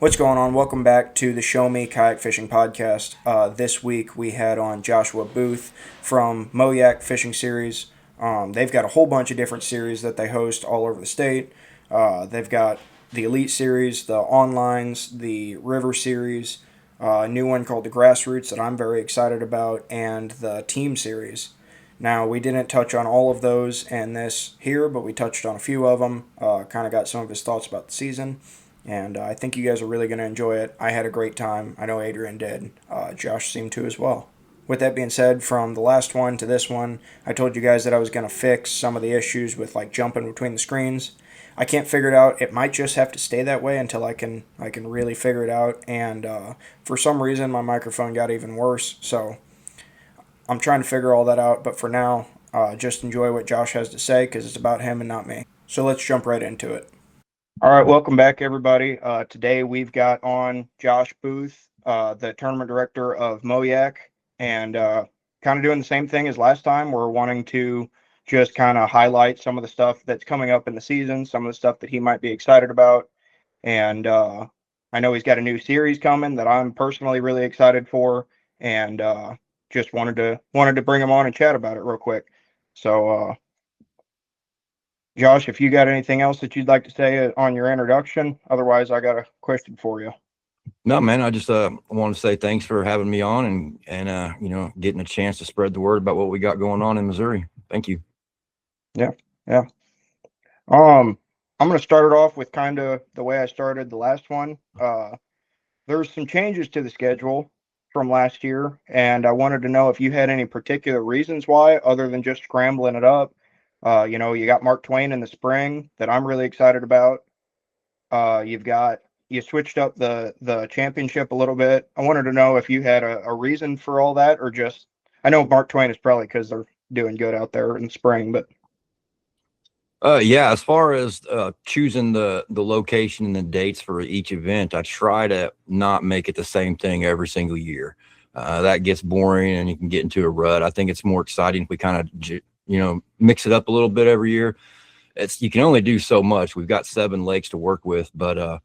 What's going on? Welcome back to the Show Me Kayak Fishing Podcast. This week we had on Joshua Boothe from MOYAK Fishing Series. They've got a whole bunch of different series that they host all over the state. They've got the Elite Series, the Onlines, the River Series, a new one called the Grassroots that I'm very excited about, and the Team Series. Now, we didn't touch on all of those and this here, but we touched on a few of them, kind of got some of his thoughts about the season. And I think you guys are really going to enjoy it. I had a great time. I know Adrian did. Josh seemed to as well. With that being said, from the last one to this one, I told you guys that I was going to fix some of the issues with like jumping between the screens. I can't figure it out. It might just have to stay that way until I can really figure it out. And for some reason, my microphone got even worse. So I'm trying to figure all that out. But for now, just enjoy what Josh has to say because it's about him and not me. So let's jump right into it. All right, welcome back, everybody. Today we've got on Josh Boothe, the tournament director of MOYAK, and kind of doing the same thing as last time. We're wanting to just kind of highlight some of the stuff that's coming up in the season, some of the stuff that he might be excited about. And I know he's got a new series coming that I'm personally really excited for, and just wanted to bring him on and chat about it real quick. So Josh, if you got anything else that you'd like to say on your introduction, otherwise I got a question for you. No, man, I just want to say thanks for having me on and getting a chance to spread the word about what we got going on in Missouri. Thank you. Yeah, yeah. I'm going to start it off with kind of the way I started the last one. There's some changes to the schedule from last year, and I wanted to know if you had any particular reasons why, other than just scrambling it up. You got Mark Twain in the spring that I'm really excited about. You switched up the championship a little bit. I wanted to know if you had a reason for all that, or just I know Mark Twain is probably because they're doing good out there in the spring, but Yeah, as far as choosing the location and the dates for each event, I try to not make it the same thing every single year. That gets boring and you can get into a rut. I think it's more exciting if we kind of mix it up a little bit every year. You can only do so much. We've got 7 lakes to work with, but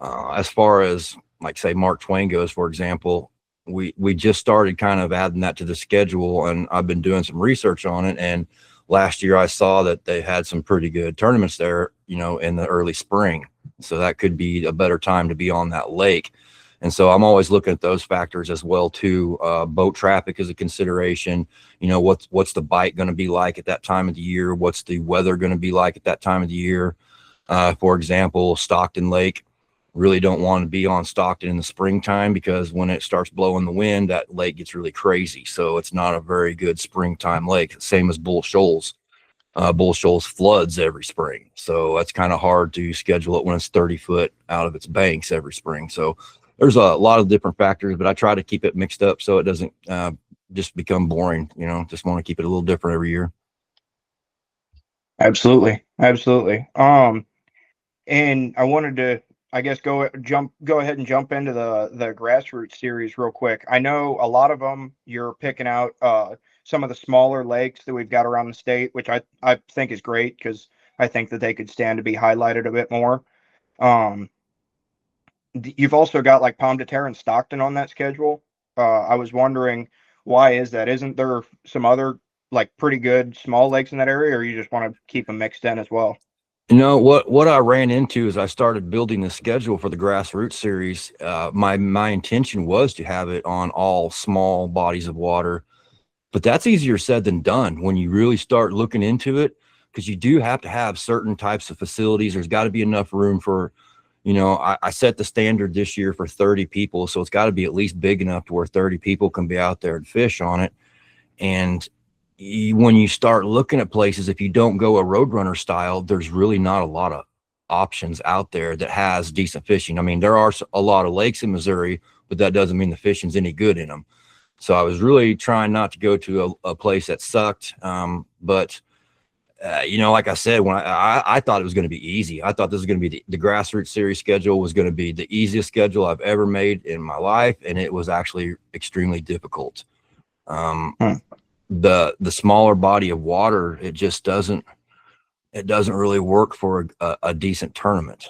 as far as like say Mark Twain goes, for example, we just started kind of adding that to the schedule, and I've been doing some research on it. And last year I saw that they had some pretty good tournaments there, in the early spring. So that could be a better time to be on that lake. And so I'm always looking at those factors as well too. Boat traffic is a consideration. What's the bite going to be like at that time of the year? What's the weather going to be like at that time of the year? For example, Stockton Lake, really don't want to be on Stockton in the springtime because when it starts blowing the wind, that lake gets really crazy. So it's not a very good springtime lake. Same as Bull Shoals. Bull Shoals floods every spring. So that's kind of hard to schedule it when it's 30 foot out of its banks every spring. So there's a lot of different factors, but I try to keep it mixed up so it doesn't just become boring. Just want to keep it a little different every year. absolutely, absolutely. And I wanted to, I guess, go ahead and jump into the grassroots series real quick. I know a lot of them you're picking out some of the smaller lakes that we've got around the state, which I think is great because I think that they could stand to be highlighted a bit more. Um, you've also got like Palm de Terre and Stockton on that schedule. I was wondering why is that? Isn't there some other like pretty good small lakes in that area, or you just want to keep them mixed in as well? What I ran into as I started building the schedule for the grassroots series, my intention was to have it on all small bodies of water, but that's easier said than done when you really start looking into it, because you do have to have certain types of facilities. There's got to be enough room for, I set the standard this year for 30 people, so it's got to be at least big enough to where 30 people can be out there and fish on it. And when you start looking at places, if you don't go a Roadrunner style, there's really not a lot of options out there that has decent fishing. I mean, there are a lot of lakes in Missouri, but that doesn't mean the fishing's any good in them. So I was really trying not to go to a place that sucked. But like I said, when I thought it was going to be easy. I thought this was going to be the grassroots series schedule was going to be the easiest schedule I've ever made in my life. And it was actually extremely difficult. Hmm. The smaller body of water, it doesn't really work for a decent tournament.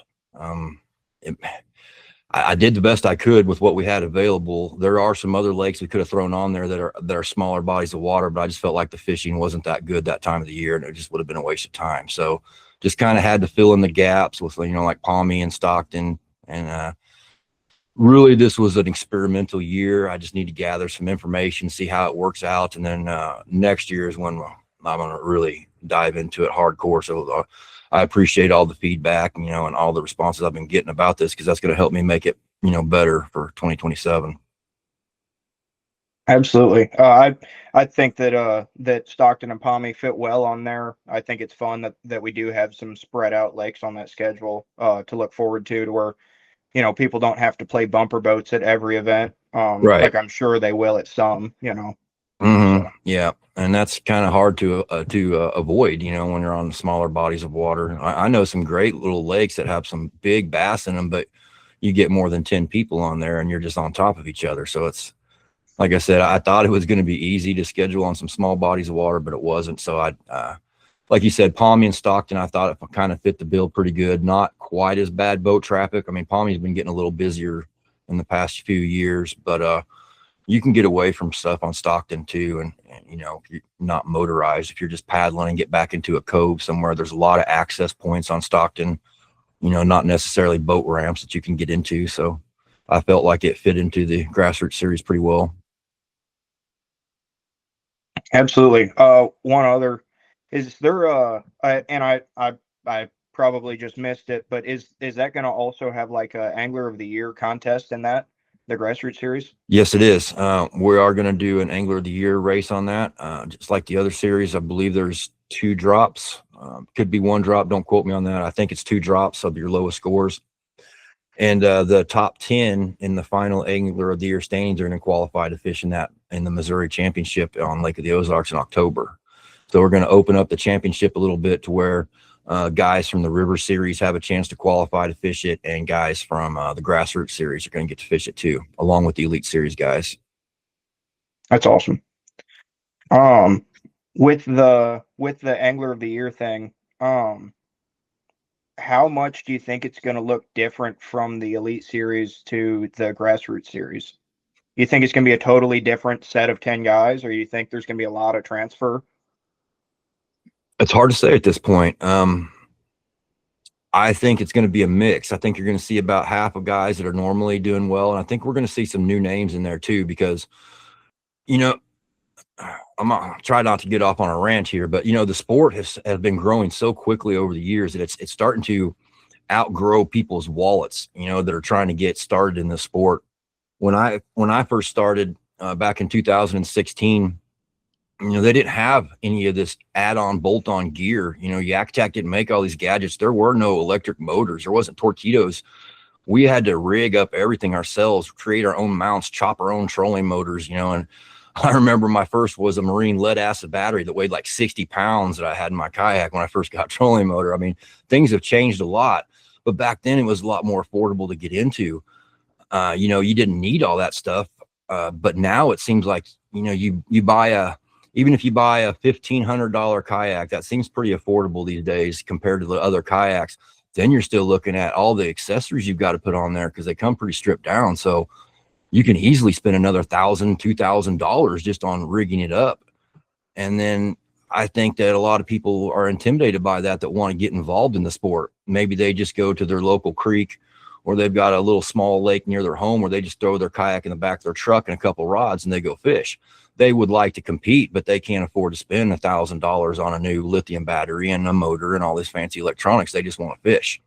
I did the best I could with what we had available. There are some other lakes we could have thrown on there that are smaller bodies of water, but I just felt like the fishing wasn't that good that time of the year, and it just would have been a waste of time. So just kind of had to fill in the gaps with, like Palmy and Stockton. And really, this was an experimental year. I just need to gather some information, see how it works out, and then next year is when I'm going to really dive into it hardcore. So I appreciate all the feedback, and all the responses I've been getting about this, because that's going to help me make it, better for 2027. Absolutely. I think that Stockton and Palmy fit well on there. I think it's fun that we do have some spread out lakes on that schedule to look forward to where people don't have to play bumper boats at every event. Right. Like I'm sure they will at some. Mm-hmm. So Yeah, and that's kind of hard to avoid, when you're on smaller bodies of water. I know some great little lakes that have some big bass in them, but you get more than 10 people on there, and you're just on top of each other. So it's, like I said, I thought it was going to be easy to schedule on some small bodies of water, but it wasn't. So like you said, Palmy and Stockton, I thought it kind of fit the bill pretty good. Not quite as bad boat traffic. I mean, Palmy's been getting a little busier in the past few years, but you can get away from stuff on Stockton too. And if you're not motorized, if you're just paddling and get back into a cove somewhere, there's a lot of access points on Stockton, not necessarily boat ramps that you can get into. So I felt like it fit into the grassroots series pretty well. absolutely. One other is there. I probably just missed it, but is that going to also have like a Angler of the Year contest in that the grassroots series? Yes, it is. We are going to do an Angler of the Year race on that. Just like the other series, I believe there's 2 drops. Could be 1 drop. Don't quote me on that. I think it's 2 drops of your lowest scores. And the top 10 in the final Angler of the Year standings are going to qualify to fish in the Missouri Championship on Lake of the Ozarks in October. So we're going to open up the championship a little bit to where guys from the River Series have a chance to qualify to fish it, and guys from the Grassroots Series are going to get to fish it too, along with the Elite Series guys. That's awesome. Um, with the Angler of the Year thing, how much do you think it's going to look different from the Elite Series to the Grassroots Series? You think it's going to be a totally different set of 10 guys, or you think there's going to be a lot of transfer? It's hard to say at this point. I think it's going to be a mix. I think you're going to see about half of guys that are normally doing well, and I think we're going to see some new names in there too, because you know I'm gonna try not to get off on a rant here, but the sport has been growing so quickly over the years that it's starting to outgrow people's wallets, that are trying to get started in the sport. When I first started back in 2016, they didn't have any of this add-on bolt-on gear. Yak Tack didn't make all these gadgets. There were no electric motors. There wasn't torpedoes. We had to rig up everything ourselves, create our own mounts, chop our own trolling motors, and I remember my first was a marine lead acid battery that weighed like 60 pounds that I had in my kayak when I first got trolling motor. I mean, things have changed a lot, but back then it was a lot more affordable to get into. You didn't need all that stuff. But now it seems like, you buy even if you buy a $1,500 kayak, that seems pretty affordable these days compared to the other kayaks. Then you're still looking at all the accessories you've got to put on there, because they come pretty stripped down. So you can easily spend another $1,000, $2,000 just on rigging it up. And then I think that a lot of people are intimidated by that want to get involved in the sport. Maybe they just go to their local creek, or they've got a little small lake near their home where they just throw their kayak in the back of their truck and a couple rods and they go fish. They would like to compete, but they can't afford to spend $1,000 on a new lithium battery and a motor and all this fancy electronics. They just want to fish.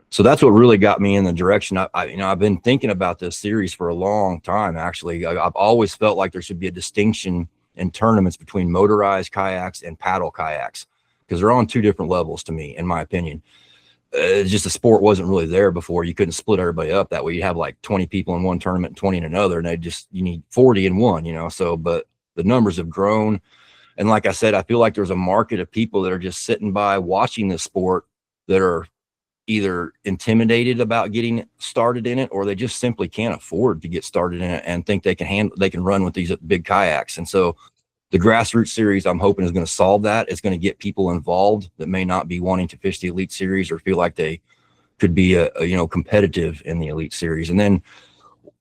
So that's what really got me in the direction. I've been thinking about this series for a long time. Actually, I've always felt like there should be a distinction in tournaments between motorized kayaks and paddle kayaks, because they're on 2 different levels to me, in my opinion. Just the sport wasn't really there before. You couldn't split everybody up that way. You have like 20 people in one tournament and 20 in another, and you need 40 in one, so, but the numbers have grown. And like I said, I feel like there's a market of people that are just sitting by watching this sport that are either intimidated about getting started in it, or they just simply can't afford to get started in it and think they can run with these big kayaks. And so the Grassroots Series, I'm hoping, is going to solve that. It's going to get people involved that may not be wanting to fish the Elite Series or feel like they could be competitive in the Elite Series. And then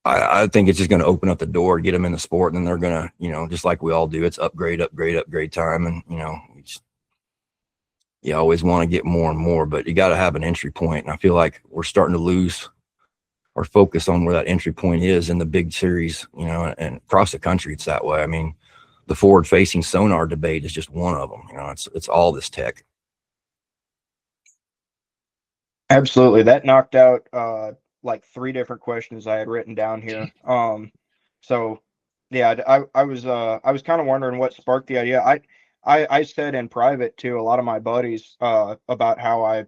I think it's just going to open up the door, get them in the sport, and then they're going to, just like we all do, it's upgrade time. And, you always want to get more and more, but you got to have an entry point. And I feel like we're starting to lose our focus on where that entry point is in the big series, and across the country, it's that way. I mean, the forward facing sonar debate is just one of them. It's all this tech. Absolutely. That knocked out like three different questions I had written down here. So yeah, I was kind of wondering what sparked the idea. I said in private to a lot of my buddies about how I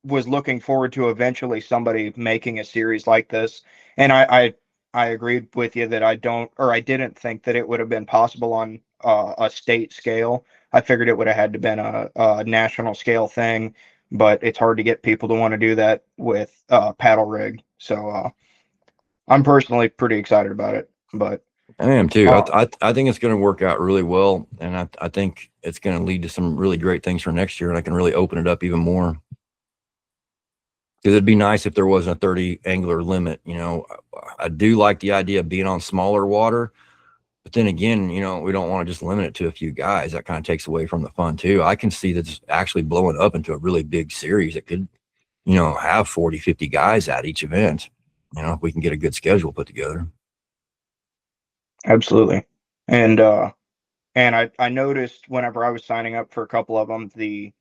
was looking forward to eventually somebody making a series like this, and I agreed with you that I didn't think that it would have been possible on a state scale. I figured it would have had to been a national scale thing, but it's hard to get people to want to do that with paddle rig. So I'm personally pretty excited about it. But I am too. uh, I think it's going to work out really well, and I think it's going to lead to some really great things for next year, and I can really open it up even more. Because it'd be nice if there wasn't a 30 angler limit. I do like the idea of being on smaller water, but then again, we don't want to just limit it to a few guys. That kind of takes away from the fun too. I can see this actually blowing up into a really big series. It could, have 40, 50 guys at each event, if we can get a good schedule put together. absolutely, and I noticed whenever I was signing up for a couple of them, the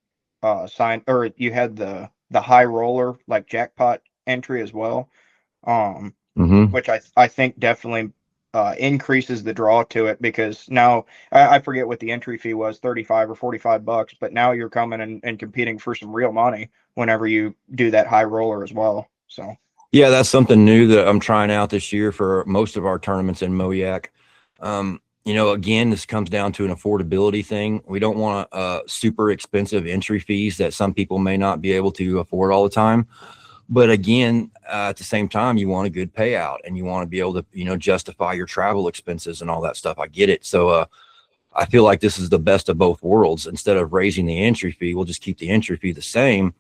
sign or you had the high roller like jackpot entry as well, um, Mm-hmm. which I think definitely increases the draw to it because now I forget what the entry fee was, 35 or $45, but now you're coming and competing for some real money whenever you do that high roller as well. So Yeah, that's something new that I'm trying out this year for most of our tournaments in MOYAK. Again, this comes down to an affordability thing. We don't want super expensive entry fees that some people may not be able to afford all the time. But again, at the same time, you want a good payout and you want to be able to, justify your travel expenses and all that stuff. I get it. So I feel like this is the best of both worlds. Instead of raising the entry fee, we'll just keep the entry fee the same.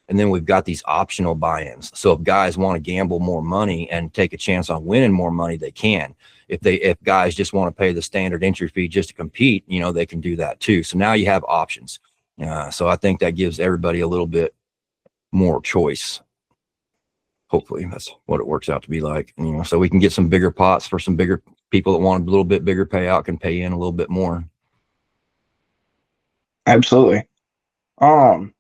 And then we've got these optional buy-ins. So if guys want to gamble more money and take a chance on winning more money, they can. If guys just want to pay the standard entry fee just to compete, they can do that too. So now you have options. So I think that gives everybody a little bit more choice. Hopefully that's what it works out to be like, so we can get some bigger pots for some bigger people that want a little bit bigger payout can pay in a little bit more. absolutely. Um,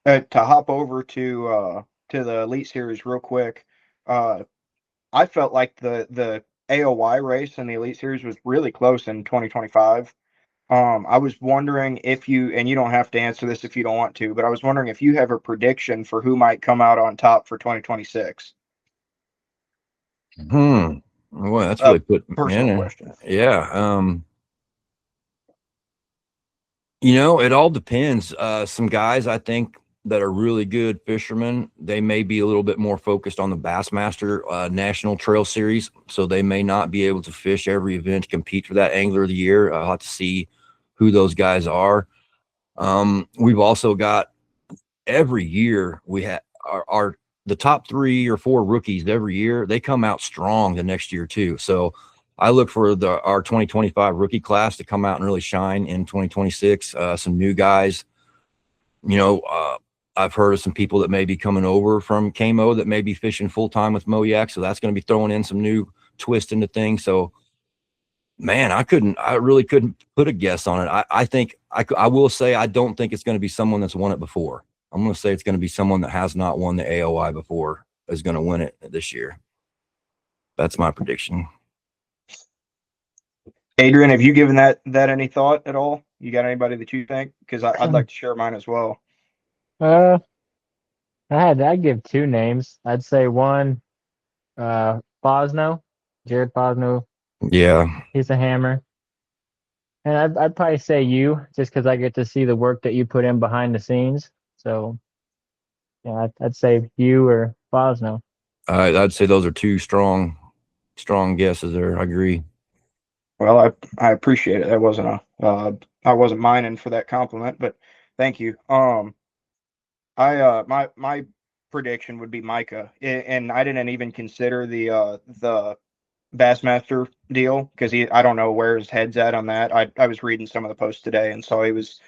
to hop over to the Elite Series real quick, uh, I felt like the AOY race in the Elite Series was really close in 2025. I was wondering if you, and you don't have to answer this if you don't want to, but I was wondering if you have a prediction for who might come out on top for 2026. Well, that's A really put personal man. question. Yeah. It all depends. Some guys I think that are really good fishermen, they may be a little bit more focused on the Bassmaster National Trail Series, so they may not be able to fish every event to compete for that Angler of the Year. I'll have to see who those guys are. We've also got every year we have our the top 3 or 4 rookies every year. They come out strong the next year too. So I look for our 2025 rookie class to come out and really shine in 2026. Some new guys, you know, uh, I've heard of some people that may be coming over from KMO that may be fishing full time with MOYAK. So that's going to be throwing in some new twist into things. So man, I really couldn't put a guess on it. I think I will say, I don't think it's going to be someone that's won it before. I'm going to say it's going to be someone that has not won the AOI before is going to win it this year. That's my prediction. Adrian, have you given that any thought at all? You got anybody that you think? Because I'd like to share mine as well. Uh, I'd give two names. I'd say one, Bosno, Jared Bosno. Yeah. He's a hammer. And I'd probably say you, just because I get to see the work that you put in behind the scenes. So yeah, I'd say you or Bosno. I'd say those are two strong guesses there. I agree. Well, I appreciate it. That wasn't a I wasn't mining for that compliment, but thank you. I my prediction would be Micah, and I didn't even consider the Bassmaster deal because I don't know where his head's at on that. I was reading some of the posts today and saw he was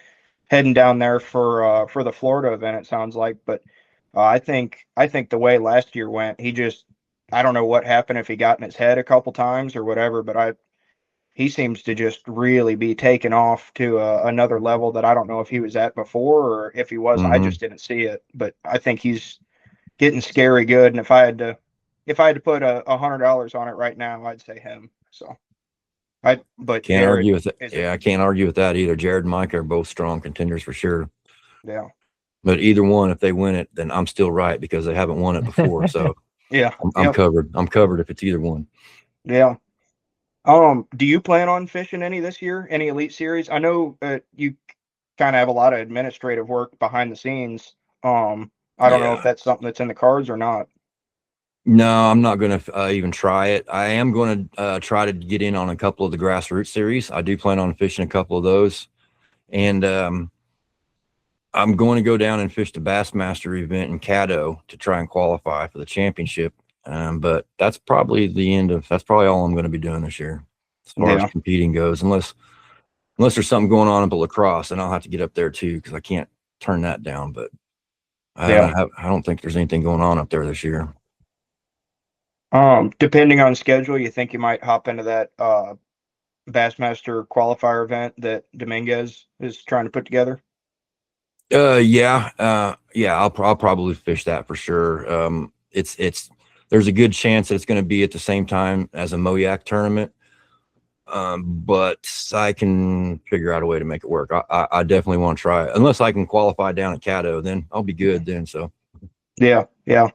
heading down there for the Florida event. It sounds like, but I think the way last year went, I don't know what happened if he got in his head a couple times or whatever, but he seems to just really be taken off to another level that I don't know if he was at before or if he was. I Mm-hmm. just didn't see it, but I think he's getting scary good. And if I had to put $100 on it right now, I'd say him. So but Can't Jared, argue with it. is it? Yeah, I can't argue with that either. Jared and Mike are both strong contenders for sure. Yeah, But either one, if they win it, then I'm still right because they haven't won it before. So yeah, I'm yep, covered. I'm covered if it's either one. yeah. Do you plan on fishing any this year? Any Elite Series? I know you kind of have a lot of administrative work behind the scenes. I don't know if Yeah. that's something that's in the cards or not. No, I'm not going to even try it. I am going to try to get in on a couple of the grassroots series. I do plan on fishing a couple of those. And I'm going to go down and fish the Bassmaster event in Caddo to try and qualify for the championship. But that's probably that's probably all I'm going to be doing this year as far as Yeah, competing goes, unless there's something going on up at lacrosse, and I'll have to get up there too because I can't turn that down. But yeah. I don't think there's anything going on up there this year. Depending on schedule, you think you might hop into that Bassmaster qualifier event that Dominguez is trying to put together? Yeah, I'll probably fish that for sure. There's a good chance that it's going to be at the same time as a MOYAK tournament. But I can figure out a way to make it work. I definitely want to try it. Unless I can qualify down at Caddo, then I'll be good then. So, Yeah, yeah,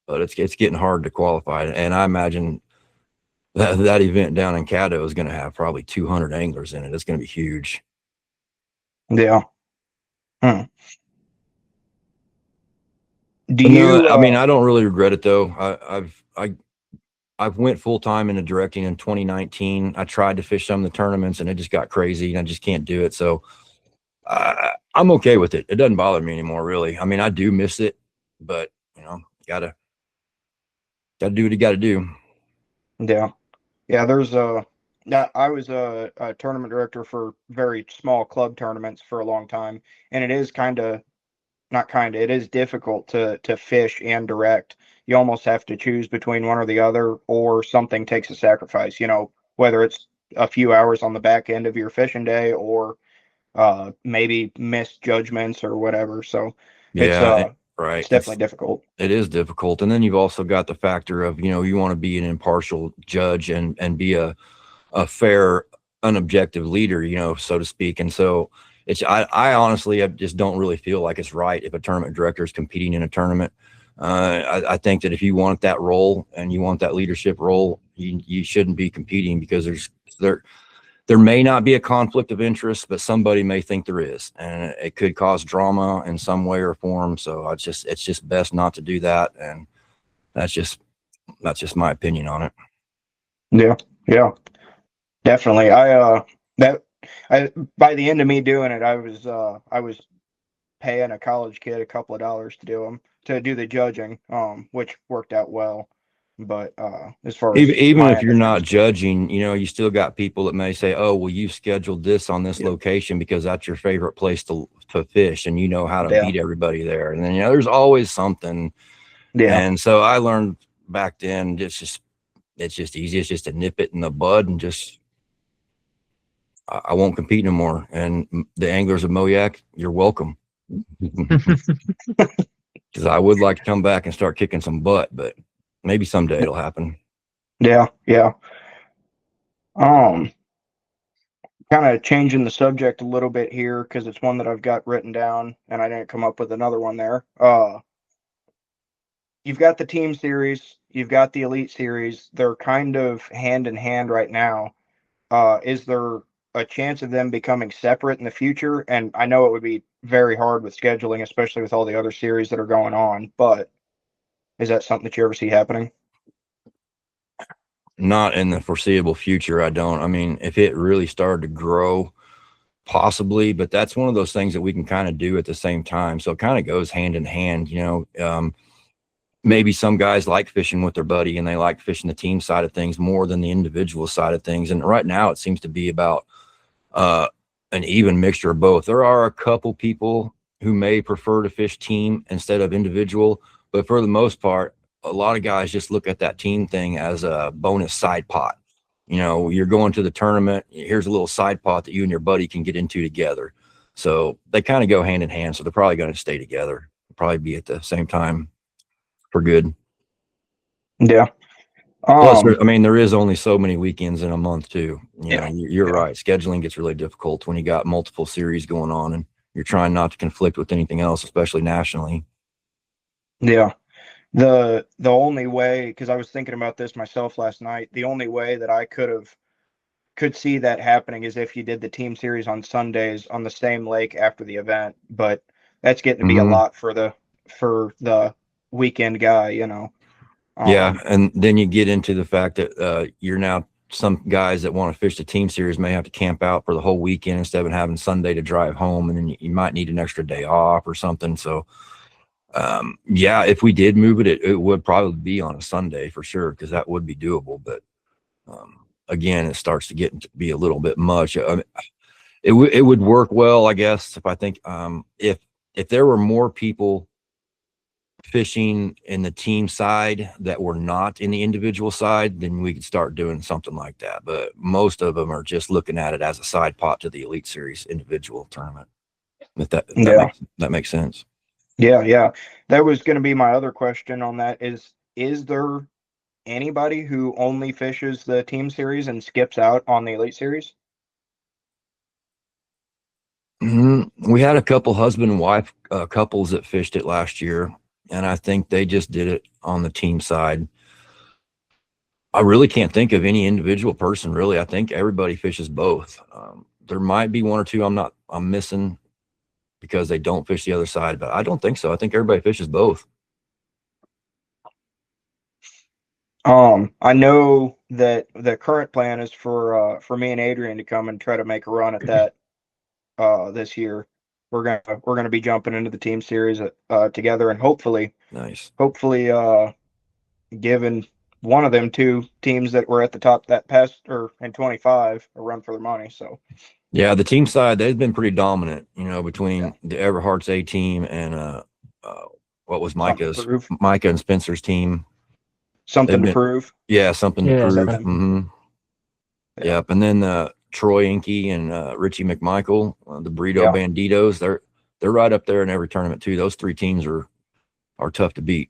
but it's getting hard to qualify. And I imagine that event down in Caddo is going to have probably 200 anglers in it. It's going to be huge. yeah. Hmm. Do No, you I mean, I don't really regret it though. I've went full time into directing in 2019. I tried to fish some of the tournaments and it just got crazy and I just can't do it. So I'm okay with it. It doesn't bother me anymore, really. I mean, I do miss it, but gotta do what you gotta do. Yeah, yeah. I was a tournament director for very small club tournaments for a long time, and it is it is difficult to fish and direct. You almost have to choose between one or the other, or something takes a sacrifice. Whether it's a few hours on the back end of your fishing day, or maybe missed judgments or whatever. So it's Yeah, it's right. definitely difficult. It is difficult. And then you've also got the factor of, you want to be an impartial judge and be a fair, unobjective leader, so to speak. And so I honestly, I just don't really feel like it's right if a tournament director is competing in a tournament. I think that if you want that role and you want that leadership role, you shouldn't be competing because there may not be a conflict of interest, but somebody may think there is, and it could cause drama in some way or form. So it's just best not to do that. And that's just my opinion on it. Yeah, yeah, definitely. That I by the end of me doing it, I was paying a college kid a couple of dollars to do the judging, which worked out well. But as far as Even my if end you're of not things goes, judging, you still got people that may say, "Oh, well, you scheduled this on this yeah, location because that's your favorite place to fish, and you know how to yeah, beat everybody there." And then there's always something. yeah, And so I learned back then, it's just easy. It's just to nip it in the bud and just I won't compete no more. And the anglers of MOYAK, you're welcome. Because I would like to come back and start kicking some butt, but maybe someday it'll happen. yeah, yeah. Um, Kind of changing the subject a little bit here because it's one that I've got written down, and I didn't come up with another one there. You've got the team series, you've got the elite series. They're kind of hand in hand right now. Is there a chance of them becoming separate in the future? And I know it would be very hard with scheduling, especially with all the other series that are going on, but is that something that you ever see happening? Not in the foreseeable future. I don't. I mean, if it really started to grow, possibly, but that's one of those things that we can kind of do at the same time. So it kind of goes hand in hand. maybe some guys like fishing with their buddy and they like fishing the team side of things more than the individual side of things. And right now it seems to be about an even mixture of both. There are a couple people who may prefer to fish team instead of individual, but for the most part, a lot of guys just look at that team thing as a bonus side pot. You know, you're going to the tournament, here's a little side pot that you and your buddy can get into together. So they kind of go hand in hand. So they're probably going to stay together, probably be at the same time for good. Yeah. Plus, I mean, there is only so many weekends in a month too. You know, you're yeah. right. Scheduling gets really difficult when you got multiple series going on and you're trying not to conflict with anything else, especially nationally. Yeah. The only way, because I was thinking about this myself last night, the only way that I could see that happening is if you did the team series on Sundays on the same lake after the event. But that's getting to be a lot for the weekend guy, you know. Yeah, and then you get into the fact that you're now some guys that want to fish the team series may have to camp out for the whole weekend instead of having Sunday to drive home, and then you might need an extra day off or something. So, yeah, if we did move it, it would probably be on a Sunday for sure because that would be doable. But again, it starts to get to be a little bit much. I mean, it would work well, I guess, if I think if there were more people fishing in the team side that were not in the individual side, then we could start doing something like that. But most of them are just looking at it as a side pot to the Elite Series individual tournament. If that makes sense. Yeah. That was going to be my other question on that is there anybody who only fishes the team series and skips out on the Elite Series? We had a couple husband and wife couples that fished it last year, and I think they just did it on the team side. I really can't think of any individual person, really. I think everybody fishes both. There might be one or two I'm missing because they don't fish the other side, but I don't think so. I think everybody fishes both. I know that the current plan is for me and Adrian to come and try to make a run at that this year. We're gonna be jumping into the team series together, and hopefully Nice. giving one of them two teams that were at the top that past or in 25 a run for their money. So yeah, the team side, they've been pretty dominant, you know, between the Everhart's A team and what was Micah and Spencer's team. Something to prove. Yeah, something to prove. Mm-hmm. Yep. And then Troy Inky and Richie McMichael, the Burrito Banditos, they're right up there in every tournament too. Those three teams are tough to beat.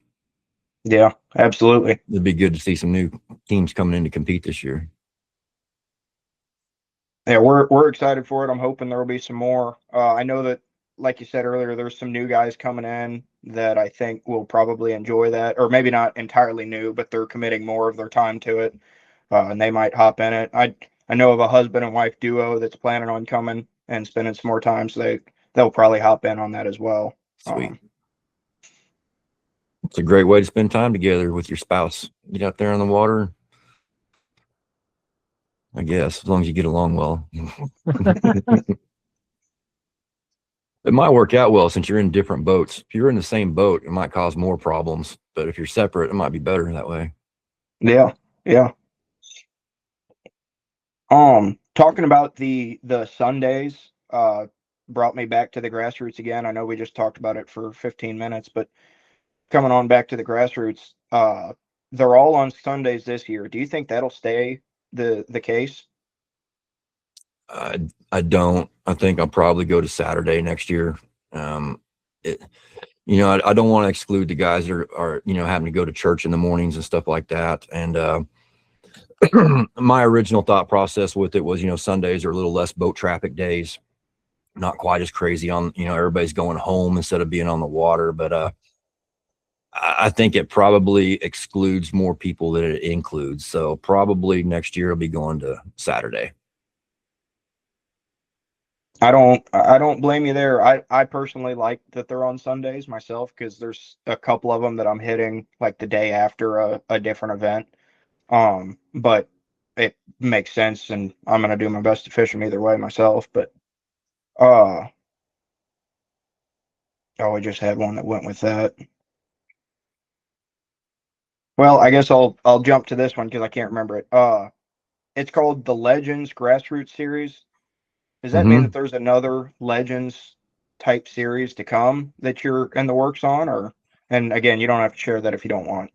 Yeah, absolutely. It'd be good to see some new teams coming in to compete this year. Yeah, we're excited for it. I'm hoping there will be some more. I know that, like you said earlier, there's some new guys coming in that I think will probably enjoy that, or maybe not entirely new, but they're committing more of their time to it, and they might hop in it. I know of a husband and wife duo that's planning on coming and spending some more time, so they'll probably hop in on that as well. Sweet. It's a great way to spend time together with your spouse. Get out there on the water. I guess, as long as you get along well. It might work out well since you're in different boats. If you're in the same boat, it might cause more problems. But if you're separate, it might be better that way. Yeah. Talking about the Sundays, brought me back to the grassroots again. I know we just talked about it for 15 minutes, but coming on back to the grassroots, they're all on Sundays this year. Do you think that'll stay the case? I don't. I think I'll probably go to Saturday next year. You know, I don't want to exclude the guys that are, you know, having to go to church in the mornings and stuff like that. And my original thought process with it was, you know, Sundays are a little less boat traffic days, not quite as crazy on, you know, everybody's going home instead of being on the water. But I think it probably excludes more people than it includes. So probably next year I'll be going to Saturday. I don't blame you there. I personally like that they're on Sundays myself because there's a couple of them that I'm hitting like the day after a different event. But it makes sense, and I'm gonna do my best to fish them either way myself. But uh, oh, we just had one that went with that. Well, I guess I'll jump to this one because I can't remember it. It's called the Legends Grassroots Series. Does that mean that Hmm. there's another Legends type series to come that you're in the works on, or? And again, you don't have to share that if you don't want.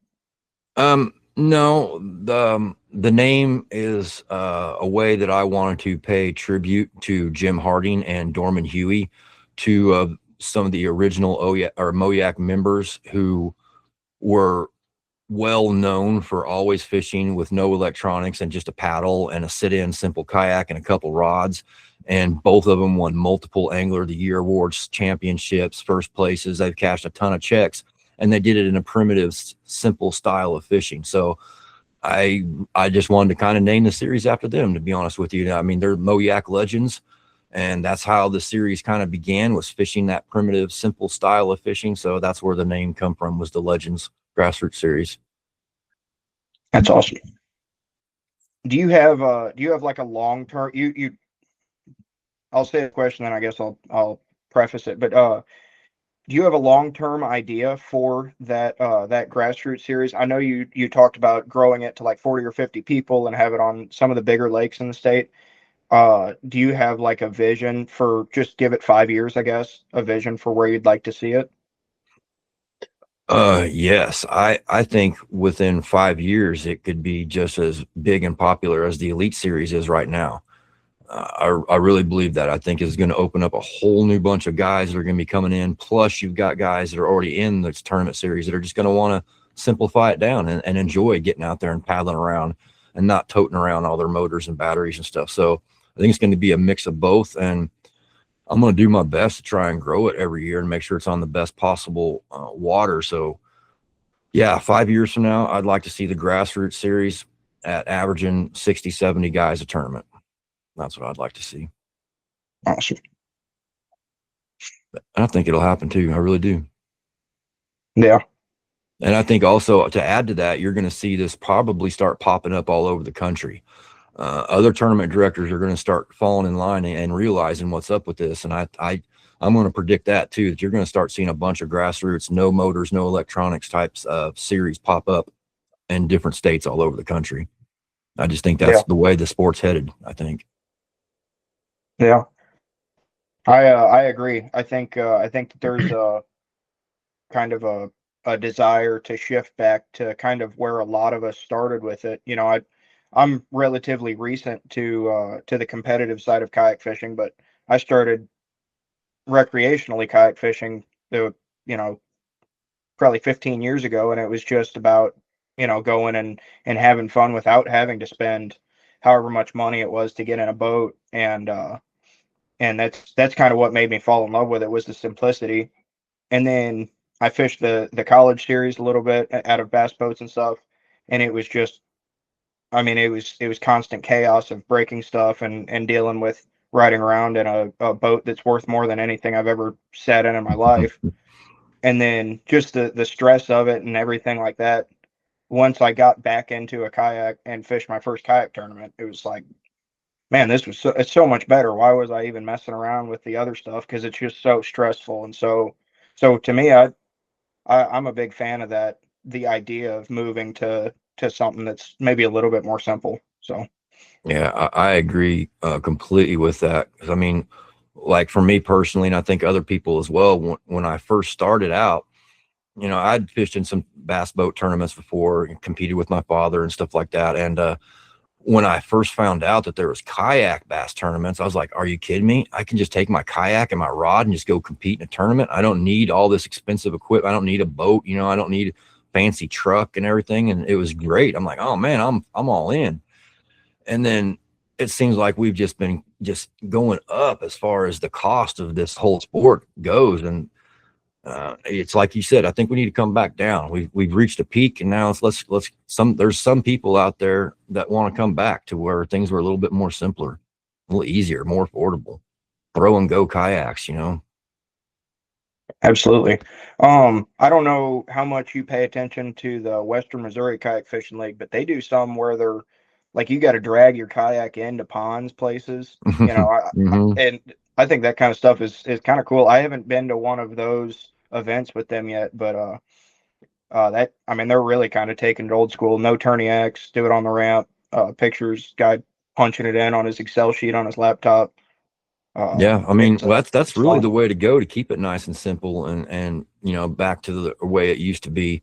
No, the name is a way that I wanted to pay tribute to Jim Harding and Dorman Huey, two of some of the original MOYAK members who were well known for always fishing with no electronics and just a paddle and a sit-in simple kayak and a couple rods. And both of them won multiple Angler of the Year awards, championships, first places. They've cashed a ton of checks, and they did it in a primitive, simple style of fishing. So I just wanted to kind of name the series after them, to be honest with you. I mean, they're MOYAK legends, and that's how the series kind of began, was fishing that primitive, simple style of fishing. So that's where the name come from, was the Legends Grassroots Series. That's awesome. Do you have like a long term you I'll say the question, then I guess I'll preface it. But do you have a long term idea for that grassroots series? I know you talked about growing it to like 40 or 50 people and have it on some of the bigger lakes in the state. Do you have like a vision for, just give it 5 years, I guess, a vision for where you'd like to see it? Yes, I think within 5 years it could be just as big and popular as the Elite Series is right now. I really believe that. I think it's going to open up a whole new bunch of guys that are going to be coming in. Plus, you've got guys that are already in this tournament series that are just going to want to simplify it down and enjoy getting out there and paddling around and not toting around all their motors and batteries and stuff. So I think it's going to be a mix of both. And I'm going to do my best to try and grow it every year and make sure it's on the best possible water. So, yeah, 5 years from now, I'd like to see the grassroots series at averaging 60, 70 guys a tournament. That's what I'd like to see. Awesome. I think it'll happen too. I really do. Yeah. And I think also, to add to that, you're going to see this probably start popping up all over the country. Other tournament directors are going to start falling in line and realizing what's up with this. And I'm going to predict that too, that you're going to start seeing a bunch of grassroots, no motors, no electronics types of series pop up in different states all over the country. I just think Yeah. that's the way the sport's headed, I think. Yeah. I agree. I think that there's a kind of a desire to shift back to kind of where a lot of us started with it. You know, I'm relatively recent to the competitive side of kayak fishing, but I started recreationally kayak fishing the you know probably 15 years ago, and it was just about going and having fun without having to spend however much money it was to get in a boat, and that's kind of what made me fall in love with it, was the simplicity. And then I fished the college series a little bit out of bass boats and stuff, and it was just, I mean, it was constant chaos of breaking stuff and dealing with riding around in a boat that's worth more than anything I've ever sat in my life. And then just the stress of it and everything like that. Once I got back into a kayak and fished my first kayak tournament, it was like, man, it's so much better. Why was I even messing around with the other stuff? Because it's just so stressful. And so to me, I'm a big fan of that. The idea of moving to something that's maybe a little bit more simple. So Yeah, I agree completely with that. 'Cause I mean, like for me personally, and I think other people as well, when I first started out, I'd fished in some bass boat tournaments before and competed with my father and stuff like that. And when I first found out that there was kayak bass tournaments, I was like, are you kidding me? I can just take my kayak and my rod and just go compete in a tournament. I don't need all this expensive equipment. I don't need a boat, I don't need a fancy truck and everything. And it was great. I'm like, oh man, I'm all in. And then it seems like we've just been just going up as far as the cost of this whole sport goes. And it's like you said, I think we need to come back down. We've reached a peak, and now there's some people out there that want to come back to where things were a little bit more simpler, a little easier, more affordable. Throw and go kayaks. absolutely. I don't know how much you pay attention to the Western Missouri Kayak Fishing League, but they do some where they're like, you got to drag your kayak into ponds places. Hmm. And I think that kind of stuff is kind of cool. I haven't been to one of those events with them yet, but I mean, they're really kind of taking it old school. No turning X, do it on the ramp. Pictures, guy punching it in on his Excel sheet on his laptop. Yeah, I mean, well, that's It's really fun. the way to go to keep it nice and simple, and back to the way it used to be.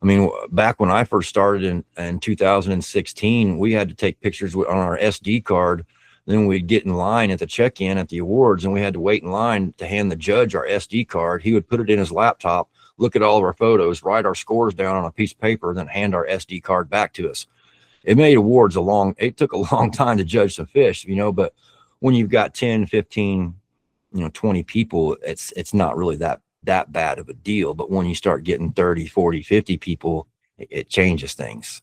I mean, back when I first started in 2016, we had to take pictures on our SD card. Then we'd get in line at the check-in at the awards, and we had to wait in line to hand the judge our SD card. He would put it in his laptop, look at all of our photos, write our scores down on a piece of paper, then hand our SD card back to us. It made awards it took a long time to judge some fish, but when you've got 10, 15, 20 people, it's not really that bad of a deal. But when you start getting 30, 40, 50 people, it changes things.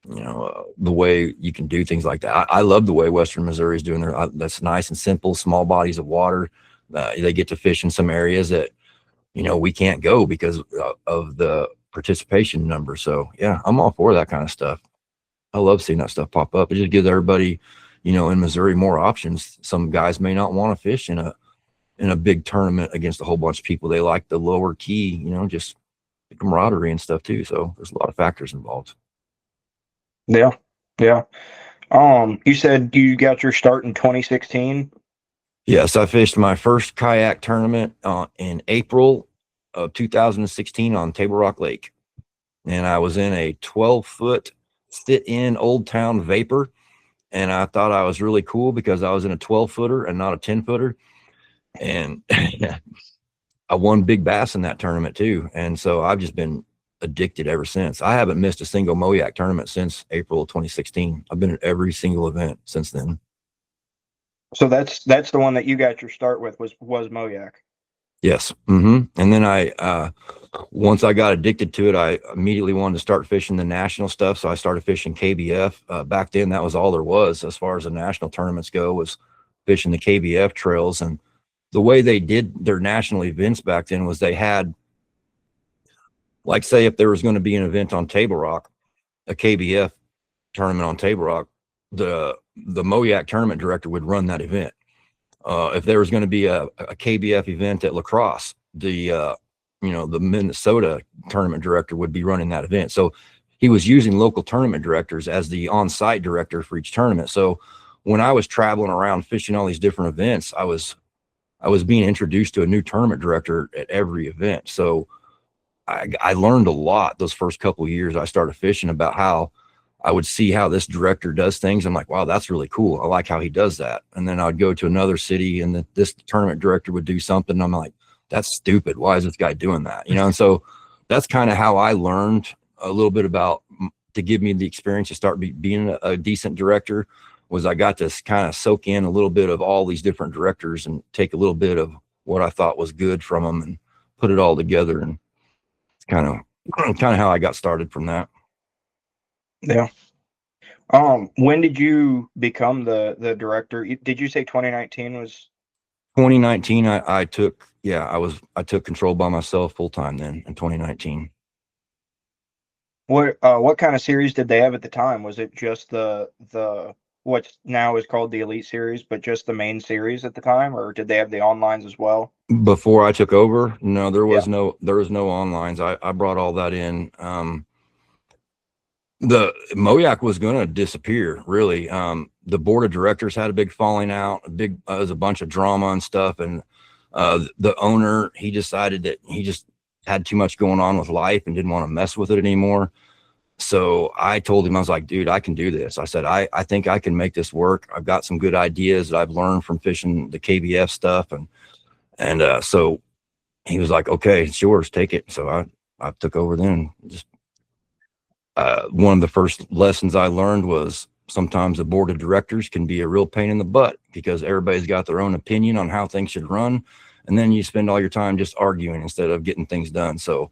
The way you can do things like that. I love the way Western Missouri is doing that's nice and simple, small bodies of water. They get to fish in some areas that, we can't go because of the participation number. So yeah, I'm all for that kind of stuff. I love seeing that stuff pop up. It just gives everybody, in Missouri more options. Some guys may not want to fish in a big tournament against a whole bunch of people. They like the lower key, just the camaraderie and stuff too. So there's a lot of factors involved. Yeah, yeah. You said you got your start in 2016. Yes, I fished my first kayak tournament in April of 2016 on Table Rock Lake, and I was in a 12-foot sit-in Old Town Vapor, and I thought I was really cool because I was in a 12-footer and not a 10-footer, and I won big bass in that tournament too. And so I've just been addicted ever since. I haven't missed a single MOYAK tournament since April of 2016. I've been at every single event since then. So that's the one that you got your start with was MOYAK. Yes. And then once I got addicted to it, I immediately wanted to start fishing the national stuff. So I started fishing KBF. Back then, that was all there was as far as the national tournaments go, was fishing the KBF trails. And the way they did their national events back then was they had, like, say, if there was going to be an event on Table Rock, a KBF tournament on Table Rock, the MOYAK tournament director would run that event. If there was going to be a KBF event at La Crosse, the Minnesota tournament director would be running that event. So he was using local tournament directors as the on-site director for each tournament. So when I was traveling around fishing all these different events, I was being introduced to a new tournament director at every event. So I learned a lot those first couple of years I started fishing about how I would see how this director does things. I'm like, wow, that's really cool. I like how he does that. And then I'd go to another city and this tournament director would do something. I'm like, that's stupid. Why is this guy doing that? And so that's kind of how I learned a little bit about, to give me the experience to start being a decent director, was I got to kind of soak in a little bit of all these different directors and take a little bit of what I thought was good from them and put it all together. And it's kind of how I got started from that. Yeah. When did you become the director? Did you say 2019 was? 2019, I took control by myself full time then in 2019. What kind of series did they have at the time? Was it just the what now is called the Elite Series, but just the main series at the time, or did they have the onlines as well? Before I took over, no, there was Yeah. no onlines. I brought all that in. The MOYAK was going to disappear, really. The board of directors had a big falling out, there was a bunch of drama and stuff. And the owner, he decided that he just had too much going on with life and didn't want to mess with it anymore. So I told him, I was like, dude, I can do this. I said, I think I can make this work. I've got some good ideas that I've learned from fishing the KBF stuff. And so he was like, okay, it's yours, take it. So I took over then. Just one of the first lessons I learned was sometimes the board of directors can be a real pain in the butt because everybody's got their own opinion on how things should run. And then you spend all your time just arguing instead of getting things done. So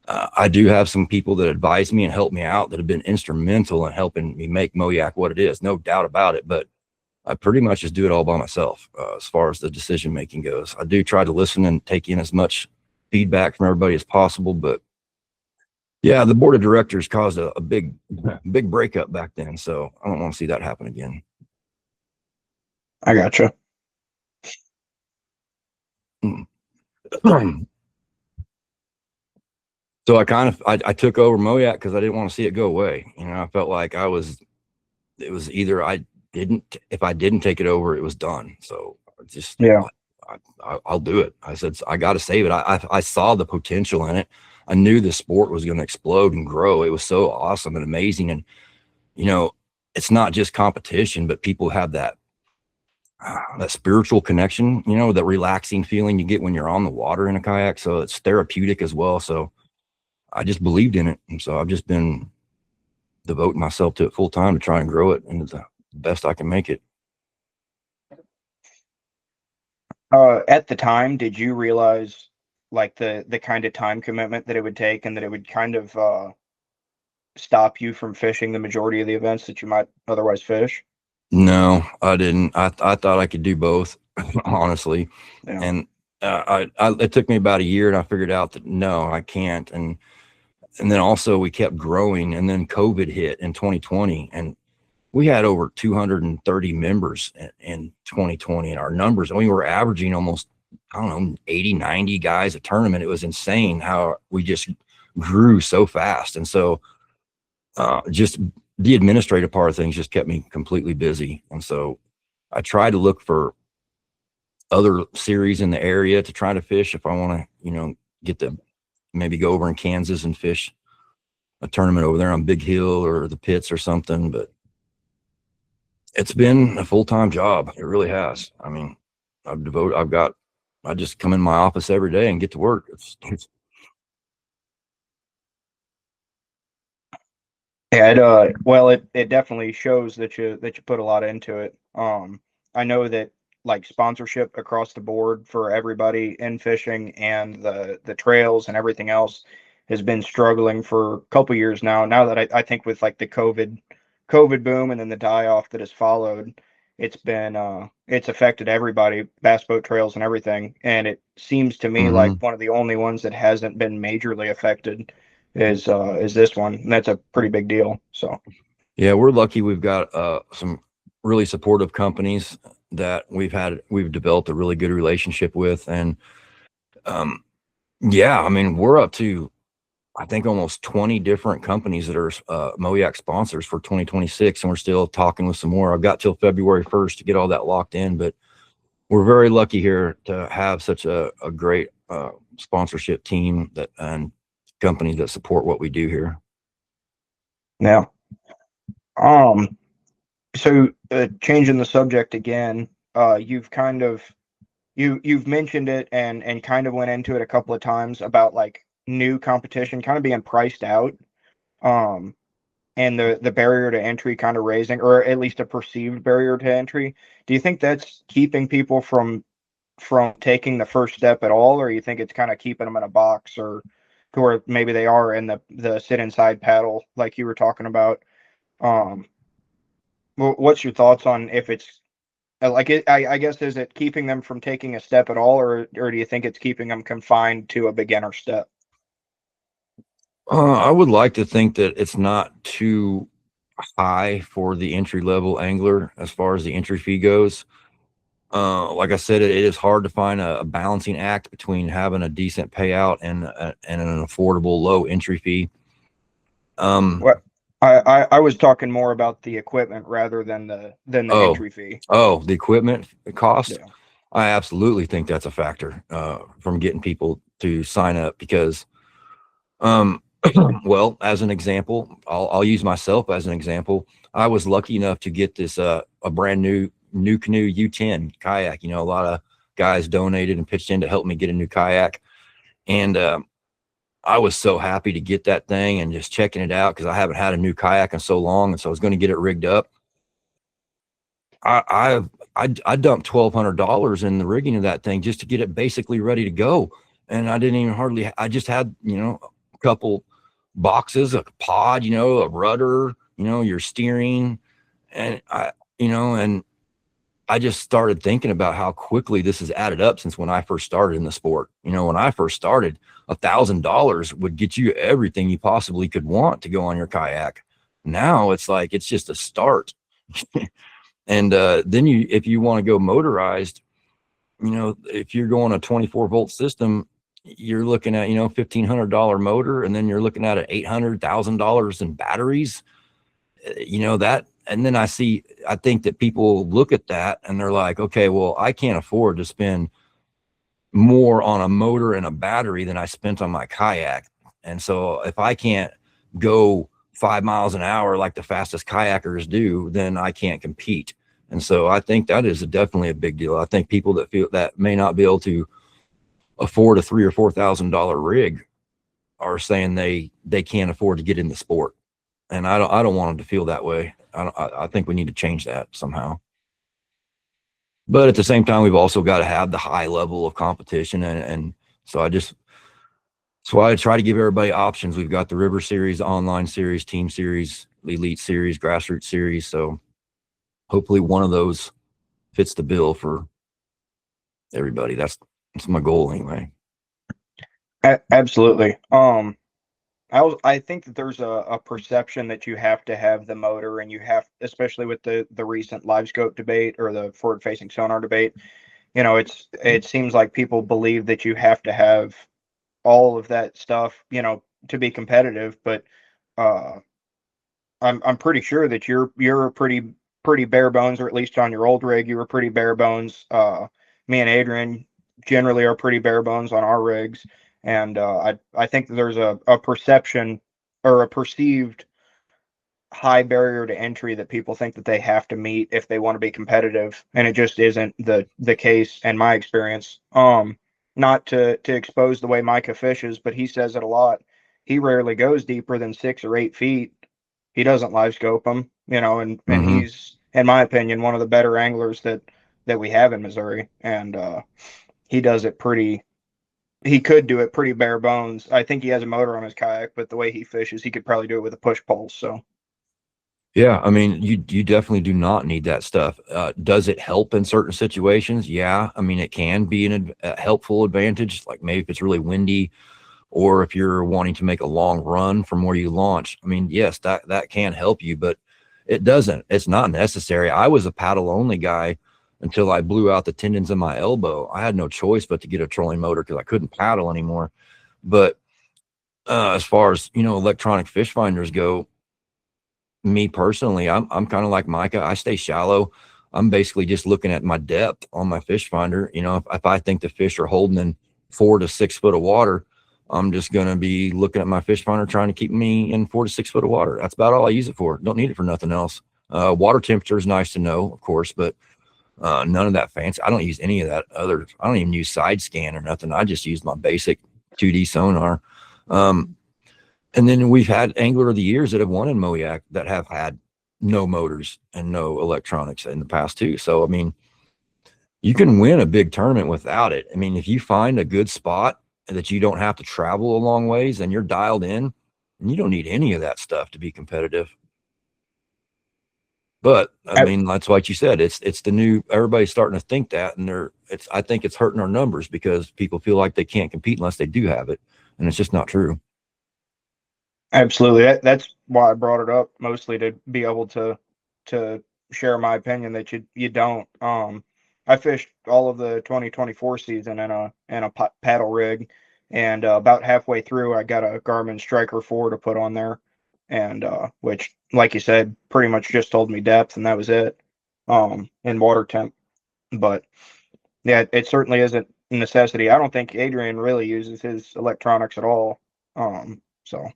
I do have some people that advise me and help me out that have been instrumental in helping me make MOYAK what it is, no doubt about it. But I pretty much just do it all by myself as far as the decision making goes. I do try to listen and take in as much feedback from everybody as possible, but yeah, the board of directors caused a big breakup back then. So I don't want to see that happen again. I gotcha. So I took over MOYAK because I didn't want to see it go away. You know, I felt like it was either if I didn't take it over, it was done. So Yeah. I'll do it. I said, I got to save it. I saw the potential in it. I knew the sport was going to explode and grow. It was so awesome and amazing. And, you know, it's not just competition, but people have that spiritual connection, you know, that relaxing feeling you get when you're on the water in a kayak. So it's therapeutic as well. So I just believed in it. And so I've just been devoting myself to it full time to try and grow it into the best I can make it. At the time, did you realize like the kind of time commitment that it would take, and that it would kind of stop you from fishing the majority of the events that you might otherwise fish? No, I didn't. I thought I could do both, honestly. Yeah. And it took me about a year, and I figured out that no, I can't. And then also we kept growing, and then COVID hit in 2020, and we had over 230 members in 2020, and our numbers, we were averaging almost, I don't know, 80, 90 guys a tournament. It was insane how we just grew so fast. And so just the administrative part of things just kept me completely busy. And so I tried to look for other series in the area to try to fish if I want to, you know, get to maybe go over in Kansas and fish a tournament over there on Big Hill or the Pits or something. But it's been a full-time job. It really has. I mean, I just come in my office every day and get to work. Yeah, well, it definitely shows that you put a lot into it. I know that like sponsorship across the board for everybody in fishing and the trails and everything else has been struggling for a couple years now. Now that I think with like the COVID boom and then the die off that has followed, it's affected everybody, bass boat trails and everything. And it seems to me like one of the only ones that hasn't been majorly affected is this one, and that's a pretty big deal. So yeah, we're lucky. We've got some really supportive companies that we've developed a really good relationship with. And yeah, I mean, we're up to, I think, almost 20 different companies that are MOYAK sponsors for 2026, and we're still talking with some more. I've got till February 1st to get all that locked in, but we're very lucky here to have such a great sponsorship team and companies that support what we do here. yeah. So changing the subject again, you've kind of you've mentioned it and kind of went into it a couple of times about like new competition kind of being priced out, um, and the barrier to entry kind of raising, or at least a perceived barrier to entry. Do you think that's keeping people from taking the first step at all, or you think it's kind of keeping them in a box, or to where maybe they are in the sit inside paddle like you were talking about? Um, what's your thoughts on if it's like it? I guess, is it keeping them from taking a step at all, or do you think it's keeping them confined to a beginner step? I would like to think that it's not too high for the entry level angler as far as the entry fee goes. Like I said, it is hard to find a balancing act between having a decent payout and an affordable low entry fee. What I was talking more about the equipment rather than the entry fee. The equipment cost. Yeah. I absolutely think that's a factor from getting people to sign up because, well, as an example, I'll use myself as an example. I was lucky enough to get this a brand new canoe U10 kayak. You know, a lot of guys donated and pitched in to help me get a new kayak, and I was so happy to get that thing and just checking it out because I haven't had a new kayak in so long, and so I was going to get it rigged up. I dumped $1,200 in the rigging of that thing just to get it basically ready to go, and I didn't even I just had, you know, a couple boxes, a pod, you know, a rudder, you know, your steering, and and I just started thinking about how quickly this has added up since when I first started in the sport. You know, when I first started, $1,000 would get you everything you possibly could want to go on your kayak. Now it's like it's just a start. And then if you want to go motorized, you know, if you're going a 24-volt system, you're looking at, $1,500 motor, and then you're looking at $800,000 in batteries, that. And then I think that people look at that and they're like, okay, well, I can't afford to spend more on a motor and a battery than I spent on my kayak. And so if I can't go 5 miles an hour like the fastest kayakers do, then I can't compete. And so I think that is definitely a big deal. I think people that feel that may not be able to afford a $3,000 or $4,000 rig are saying they can't afford to get in the sport. And I don't want them to feel that way. I think we need to change that somehow. But at the same time, we've also got to have the high level of competition. And so that's why I try to give everybody options. We've got the River Series, online series, team series, elite series, grassroots series. So hopefully one of those fits the bill for everybody. That's my goal anyway. Absolutely. I think that there's a perception that you have to have the motor, and you have, especially with the recent live scope debate or the forward facing sonar debate. It seems like people believe that you have to have all of that stuff, to be competitive. But uh, I'm pretty sure that you're a pretty bare bones, or at least on your old rig, you were pretty bare bones. Me and Adrian generally are pretty bare bones on our rigs, and I think that there's a perception or a perceived high barrier to entry that people think that they have to meet if they want to be competitive, and it just isn't the case in my experience. Not to expose the way Micah fishes, but he says it a lot. He rarely goes deeper than 6 or 8 feet. He doesn't live scope them, and Mm-hmm. he's, in my opinion, one of the better anglers that we have in Missouri, and he does it pretty. He could do it pretty bare bones. I think he has a motor on his kayak, but the way he fishes, he could probably do it with a push pole. So. Yeah, I mean, you definitely do not need that stuff. Does it help in certain situations? Yeah, I mean, it can be a helpful advantage, like maybe if it's really windy, or if you're wanting to make a long run from where you launch. I mean, yes, that can help you, but it doesn't. It's not necessary. I was a paddle only guy until I blew out the tendons in my elbow. I had no choice but to get a trolling motor because I couldn't paddle anymore. But as far as electronic fish finders go, me personally, I'm kind of like Micah. I stay shallow. I'm basically just looking at my depth on my fish finder. If I think the fish are holding in 4 to 6 foot of water, I'm just going to be looking at my fish finder trying to keep me in 4 to 6 foot of water. That's about all I use it for. Don't need it for nothing else. Water temperature is nice to know, of course, but none of that fancy. I don't use any of that other. I don't even use side scan or nothing. I just use my basic 2D sonar. And then we've had Angler of the Years that have won in MOYAK that have had no motors and no electronics in the past too. So, I mean, you can win a big tournament without it. I mean, if you find a good spot that you don't have to travel a long ways and you're dialed in, and you don't need any of that stuff to be competitive. But I mean, that's what you said. It's the new, everybody's starting to think that, and I think it's hurting our numbers because people feel like they can't compete unless they do have it. And it's just not true. Absolutely. That's why I brought it up, mostly to be able to share my opinion that you don't. I fished all of the 2024 season in a paddle rig, and about halfway through, I got a Garmin Striker 4 to put on there, and which, like you said, pretty much just told me depth, and that was it. In water temp, but yeah, it certainly isn't a necessity. I don't think Adrian really uses his electronics at all. So.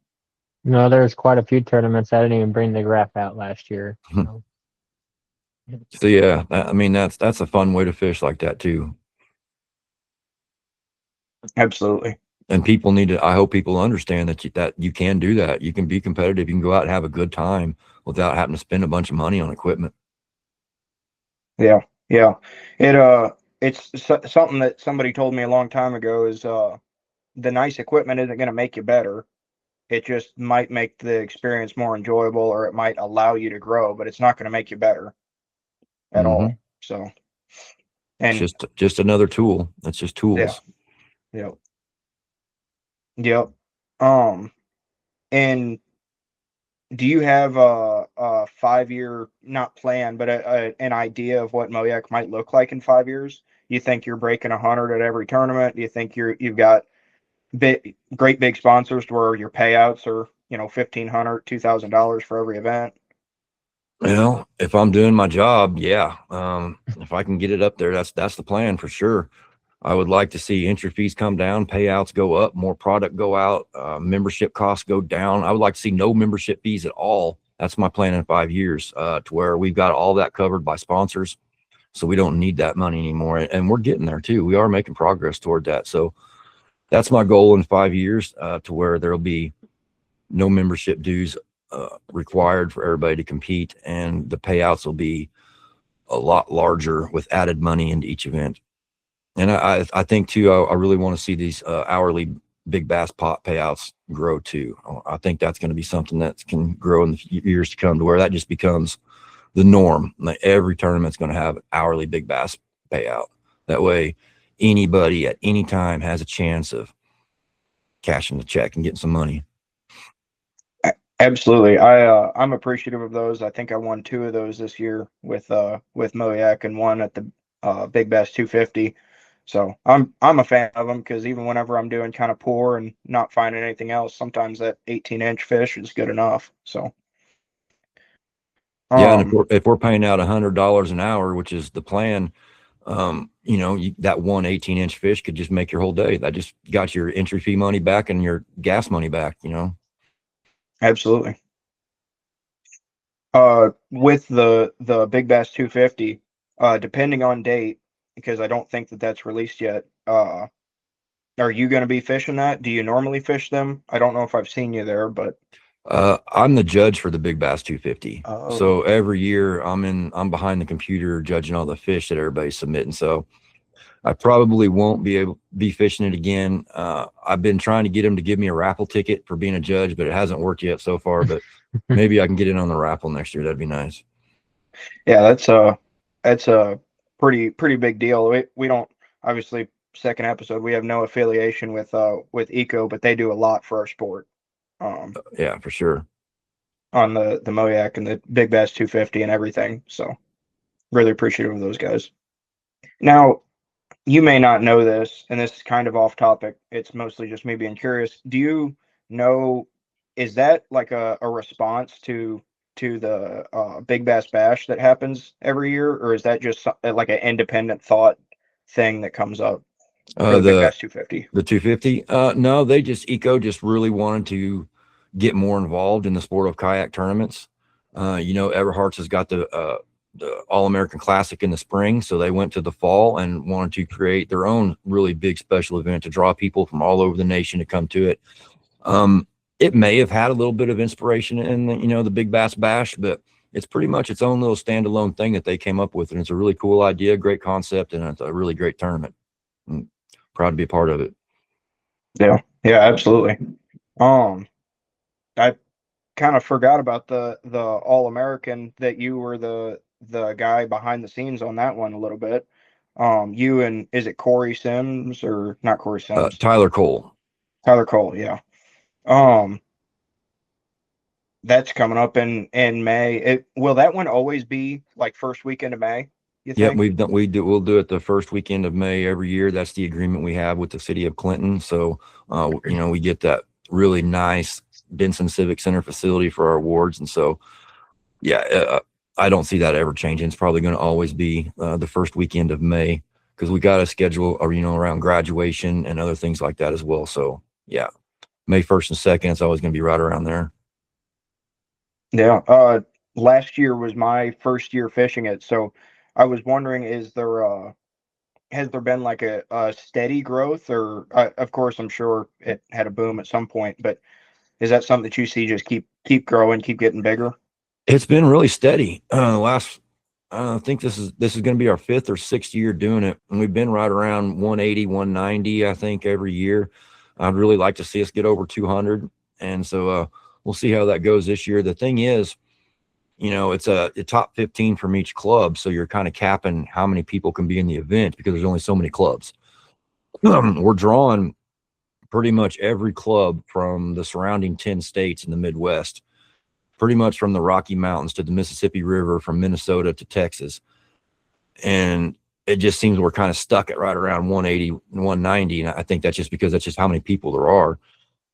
No, there's quite a few tournaments. I didn't even bring the graph out last year. So. So yeah, I mean, that's a fun way to fish like that too. Absolutely. And people I hope people understand that you can do that. You can be competitive. You can go out and have a good time without having to spend a bunch of money on equipment. Yeah. Yeah. It's something that somebody told me a long time ago is the nice equipment isn't going to make you better. It just might make the experience more enjoyable, or it might allow you to grow, but it's not going to make you better at all. Mm-hmm. So, It's and just another tool. It's just yeah. tools. Yep. Yep. Um, and do you have a 5 year, not plan, but an idea of what MOYAK might look like in 5 years? You think you're breaking 100 at every tournament? Do you think you've got great big sponsors to where your payouts are, $1,500, $2,000 for every event? Well, if I'm doing my job, yeah. If I can get it up there, that's the plan for sure. I would like to see entry fees come down, payouts go up, more product go out, membership costs go down. I would like to see no membership fees at all. That's my plan in 5 years, to where we've got all that covered by sponsors, so we don't need that money anymore. And we're getting there too. We are making progress toward that. So that's my goal in 5 years, to where there'll be no membership dues required for everybody to compete, and the payouts will be a lot larger with added money into each event. And I think too, I really want to see these hourly big bass pot payouts grow too. I think that's going to be something that can grow in the years to come, to where that just becomes the norm. Like every tournament's going to have hourly big bass payout. That way, anybody at any time has a chance of cashing the check and getting some money. Absolutely. I'm appreciative of those. I think I won 2 of those this year with MOYAK, and one at the Big Bass 250. So I'm a fan of them, because even whenever I'm doing kind of poor and not finding anything else, sometimes that 18-inch fish is good enough. So Yeah, and if we're paying out $100 an hour, which is the plan, that one 18-inch fish could just make your whole day. That just got your entry fee money back and your gas money back. Absolutely. With the Big Bass 250, depending on date, because I don't think that that's released yet. Are you going to be fishing that? Do you normally fish them? I don't know if I've seen you there, but I'm the judge for the Big Bass 250. Oh. So every year I'm behind the computer judging all the fish that everybody's submitting. So I probably won't be fishing it again. I've been trying to get him to give me a raffle ticket for being a judge, but it hasn't worked yet so far. But maybe I can get in on the raffle next year. That'd be nice. Yeah, that's a pretty big deal. We don't, obviously, second episode, we have no affiliation with Eco, but they do a lot for our sport. Yeah, for sure. On the MOYAK and the Big Bass 250 and everything. So really appreciative of those guys. Now, you may not know this, and this is kind of off topic. It's mostly just me being curious. Do you know, is that like a response to the Big Bass Bash that happens every year, or is that just like an independent thought thing that comes up for the Big Bass 250? The 250? No, Eco just really wanted to get more involved in the sport of kayak tournaments. Everhart's has got the All-American Classic in the spring, so they went to the fall and wanted to create their own really big special event to draw people from all over the nation to come to it. It may have had a little bit of inspiration in the Big Bass Bash, but it's pretty much its own little standalone thing that they came up with, and it's a really cool idea, great concept, and it's a really great tournament. I'm proud to be a part of it. Yeah, absolutely. I kind of forgot about the All-American, that you were the guy behind the scenes on that one a little bit. You and, is it Corey Sims, or not Corey Sims? Tyler Cole. Tyler Cole, yeah. That's coming up in May. Will that one always be like first weekend of May, you think? Yeah, we'll do it the first weekend of May every year. That's the agreement we have with the city of Clinton. So, we get that really nice Benson Civic Center facility for our awards. And so, yeah, I don't see that ever changing. It's probably going to always be the first weekend of May, because we got a schedule, around graduation and other things like that as well. So, yeah, May 1st and 2nd, it's always going to be right around there. Yeah. Last year was my first year fishing it, so I was wondering, has there been like a steady growth, or of course I'm sure it had a boom at some point, but is that something that you see just keep growing, keep getting bigger? It's been really steady. I think this is going to be our 5th or 6th year doing it, and we've been right around 180, 190, I think, every year. I'd really like to see us get over 200, and so we'll see how that goes this year. The thing is, it's a top 15 from each club, so you're kind of capping how many people can be in the event because there's only so many clubs. We're drawing pretty much every club from the surrounding 10 states in the Midwest, pretty much from the Rocky Mountains to the Mississippi River, from Minnesota to Texas. And it just seems we're kind of stuck at right around 180, 190. And I think that's just because that's just how many people there are.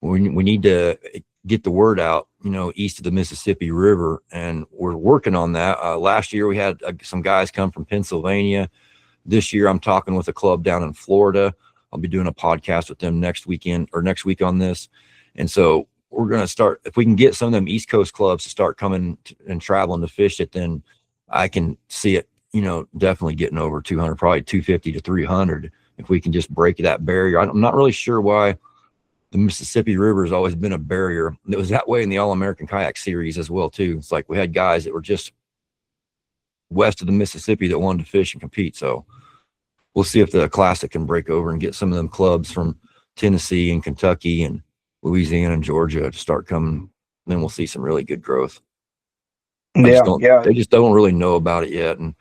We need to get the word out, east of the Mississippi River, and we're working on that. Last year we had some guys come from Pennsylvania. This year I'm talking with a club down in Florida. I'll be doing a podcast with them next week on this. And so we're going to start, if we can get some of them East Coast clubs to start coming and traveling to fish it, then I can see it, definitely getting over 200, probably 250 to 300. If we can just break that barrier. I'm not really sure why the Mississippi River has always been a barrier. It was that way in the All-American Kayak Series as well, too. It's like we had guys that were just west of the Mississippi that wanted to fish and compete. So we'll see if the Classic can break over and get some of them clubs from Tennessee and Kentucky and Louisiana and Georgia to start coming. Then we'll see some really good growth. They just don't really know about it yet. And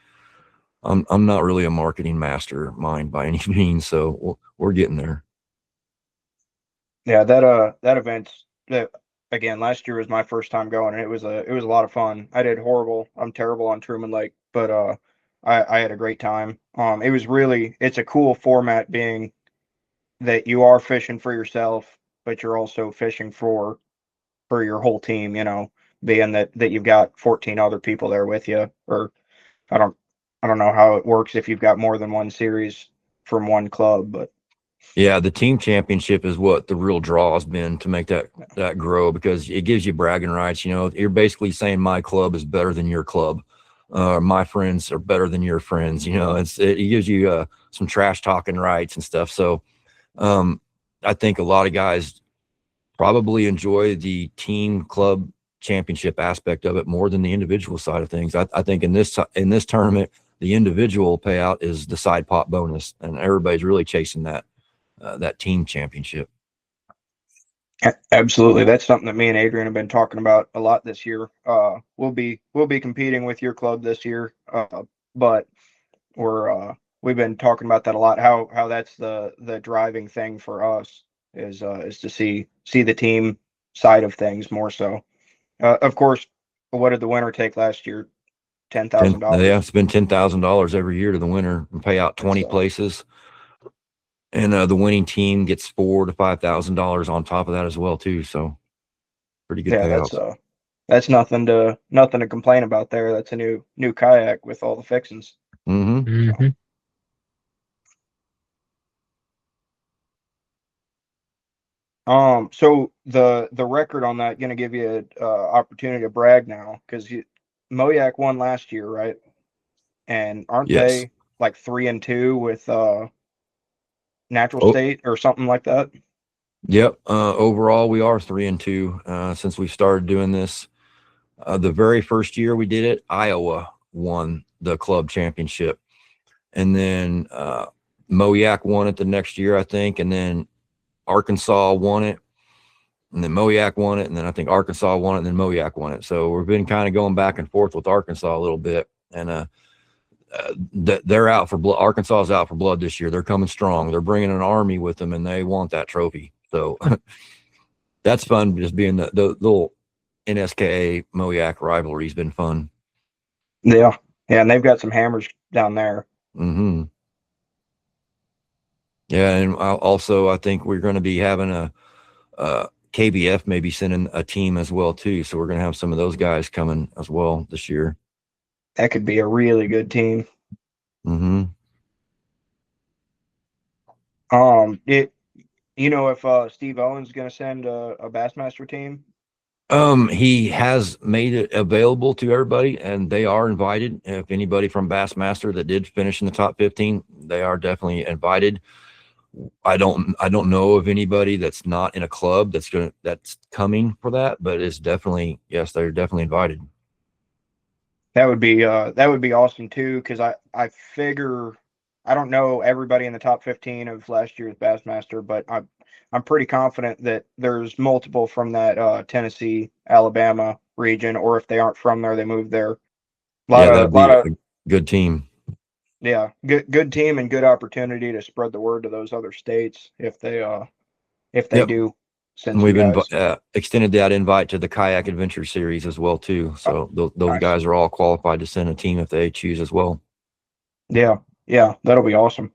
I'm not really a marketing mastermind by any means. So we're getting there. Yeah, that event, again, last year was my first time going, and it was a lot of fun. I did horrible. I'm terrible on Truman Lake, but I had a great time. It's a cool format, being that you are fishing for yourself, but you're also fishing for your whole team, being that you've got 14 other people there with you. Or I don't know how it works if you've got more than one series from one club, but yeah, the team championship is what the real draw has been to make that grow, because it gives you bragging rights. You're basically saying my club is better than your club. My friends are better than your friends. It gives you some trash talking rights and stuff. So I think a lot of guys probably enjoy the team club championship aspect of it more than the individual side of things. I think in this tournament, the individual payout is the side pot bonus, and everybody's really chasing that team championship. Absolutely. That's something that me and Adrian have been talking about a lot this year. We'll be competing with your club this year, but we've been talking about that a lot. How that's the driving thing for us is to see the team side of things more so. Of course, what did the winner take last year? $10,000. Yeah, spend $10,000 every year to the winner and pay out 20 places. And the winning team gets $4,000 to $5,000 on top of that as well, too. So pretty good payouts. That's nothing to complain about there. That's a new kayak with all the fixings. Mm-hmm. Mm-hmm. So the record on that going to give you an opportunity to brag now, because MOYAK won last year, right? And aren't they like 3-2 with Natural State or something like that? Yep. Overall, we are 3-2 since we started doing this. The very first year we did it, Iowa won the club championship, and then MOYAK won it the next year, I think, and then Arkansas won it, and then MOYAK won it, and then I think Arkansas won it, and then MOYAK won it. So we've been kind of going back and forth with Arkansas a little bit, and they're out for blood. Arkansas is out for blood this year. They're coming strong. They're bringing an army with them, and they want that trophy. So that's fun. Just being the little NSKA MOYAK rivalry has been fun. Yeah, and they've got some hammers down there. Mm-hmm. Yeah, and also I think we're going to be having a KBF maybe sending a team as well too. So we're going to have some of those guys coming as well this year. That could be a really good team. Mm-hmm. If Steve Owens is going to send a Bassmaster team? He has made it available to everybody, and they are invited. If anybody from Bassmaster that did finish in the top 15, they are definitely invited. I don't know of anybody that's not in a club that's coming for that, but it's definitely, yes, they're definitely invited. That would be awesome too, because I figure, I don't know everybody in the top 15 of last year's Bassmaster, but I'm pretty confident that there's multiple from that Tennessee, Alabama region, or if they aren't from there, they moved there. That'd be a good team. Yeah, good team and good opportunity to spread the word to those other states if they do. And we've extended that invite to the Kayak Adventure Series as well too. So those nice. Guys are all qualified to send a team if they choose as well. Yeah, Yeah, that'll be awesome.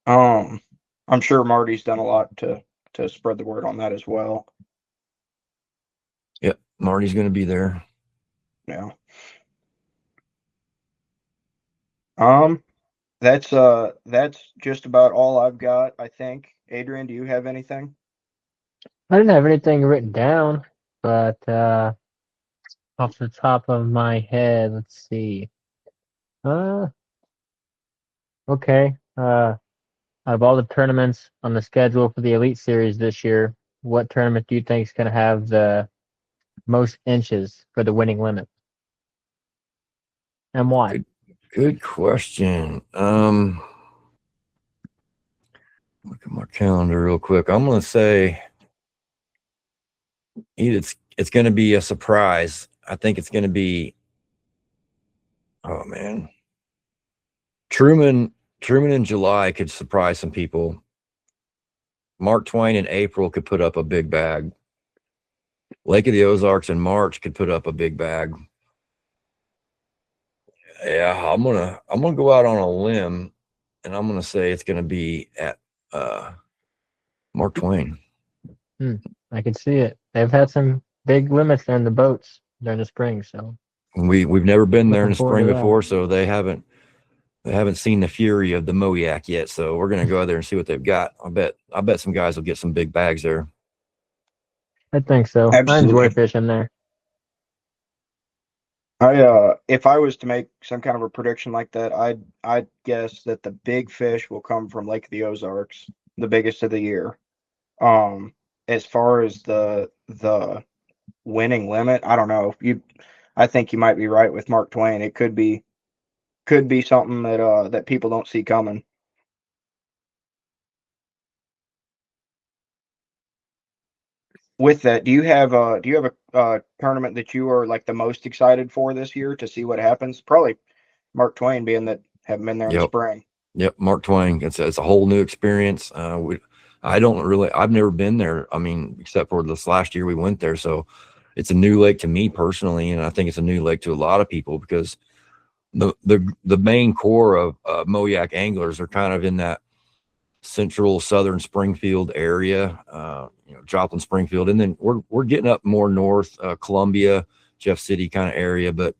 I'm sure Marty's done a lot to spread the word on that as well. Yep, Marty's going to be there. Yeah. Um, that's just about all I've got, I think. Adrian, do you have anything? I didn't have anything written down, but off the top of my head, let's see. Uh, okay. Out of all the tournaments on the schedule for the Elite Series this year, what tournament do you think is going to have the most inches for the winning limit, and why? Good question. Look at my calendar real quick. I'm going to say it's going to be a surprise. I think it's going to be, oh man, Truman in July could surprise some people. Mark Twain in April could put up a big bag. Lake of the Ozarks in March could put up a big bag. Yeah, I'm gonna go out on a limb, and I'm gonna say it's gonna be at Mark Twain. I can see it. They've had some big limits there in the boats during the spring, so We've never been there in looking the forward spring to that. before, so they haven't seen the fury of the MOYAK yet. So we're gonna go out there and see what they've got. I bet some guys will get some big bags there. I think so. I enjoy Absolutely. fishing there. If I was to make some kind of a prediction like that, I'd guess that the big fish will come from Lake of the Ozarks, the biggest of the year. Um, as far as the winning limit, I don't know. I think you might be right with Mark Twain. It could be something that people don't see coming. With that, do you have a tournament that you are like the most excited for this year to see what happens? Probably Mark Twain, being that haven't been there in the Yep. spring. Yep, Mark Twain. It's a whole new experience. I've never been there. I mean, except for this last year we went there. So it's a new lake to me personally, and I think it's a new lake to a lot of people because the main core of MOYAK anglers are kind of in that central southern Springfield area, Joplin, Springfield, and then we're getting up more north, Columbia, Jeff City kind of area, but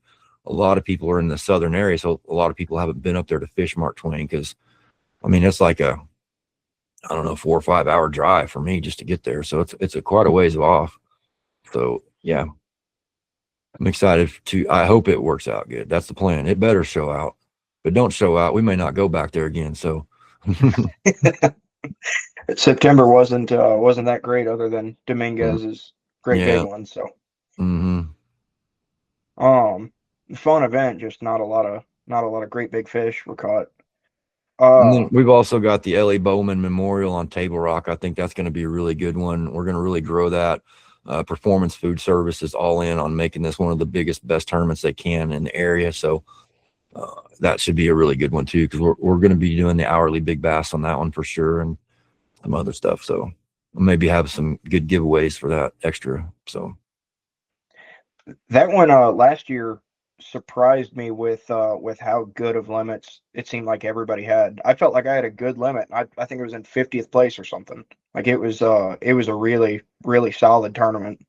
a lot of people are in the southern area, so a lot of people haven't been up there to fish Mark Twain because I mean it's like a, I don't know, 4 or 5 hour drive for me just to get there, so it's a quite a ways off. So yeah, I'm excited to. I hope it works out good. That's the plan. It better show out. If it don't show out, we may not go back there again. So September wasn't that great, other than Dominguez's great big yeah. one. So Mm-hmm. um, fun event, just not a lot of great big fish were caught. And Uh, then we've also got the L.A. Bowman Memorial on Table Rock. I think that's going to be a really good one. We're going to really grow that. Performance Food Service is all in on making this one of the biggest, best tournaments they can in the area. So that should be a really good one too, because we're going to be doing the hourly big bass on that one for sure, and some other stuff. So maybe have some good giveaways for that extra. So that one last year surprised me with how good of limits it seemed like everybody had. I felt like I had a good limit. I think it was in 50th place or something. Like it was a really really solid tournament.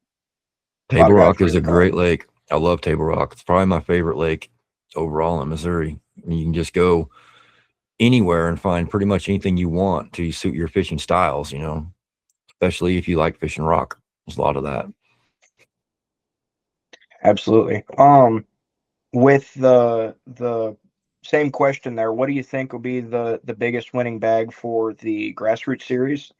A lot Table of guys Rock is really a caught. great lake. I love Table Rock. It's probably my favorite lake overall in Missouri. You can just go anywhere and find pretty much anything you want to suit your fishing styles, especially if you like fishing rock. There's a lot of that. Absolutely. With the same question there, what do you think will be the biggest winning bag for the grassroots series?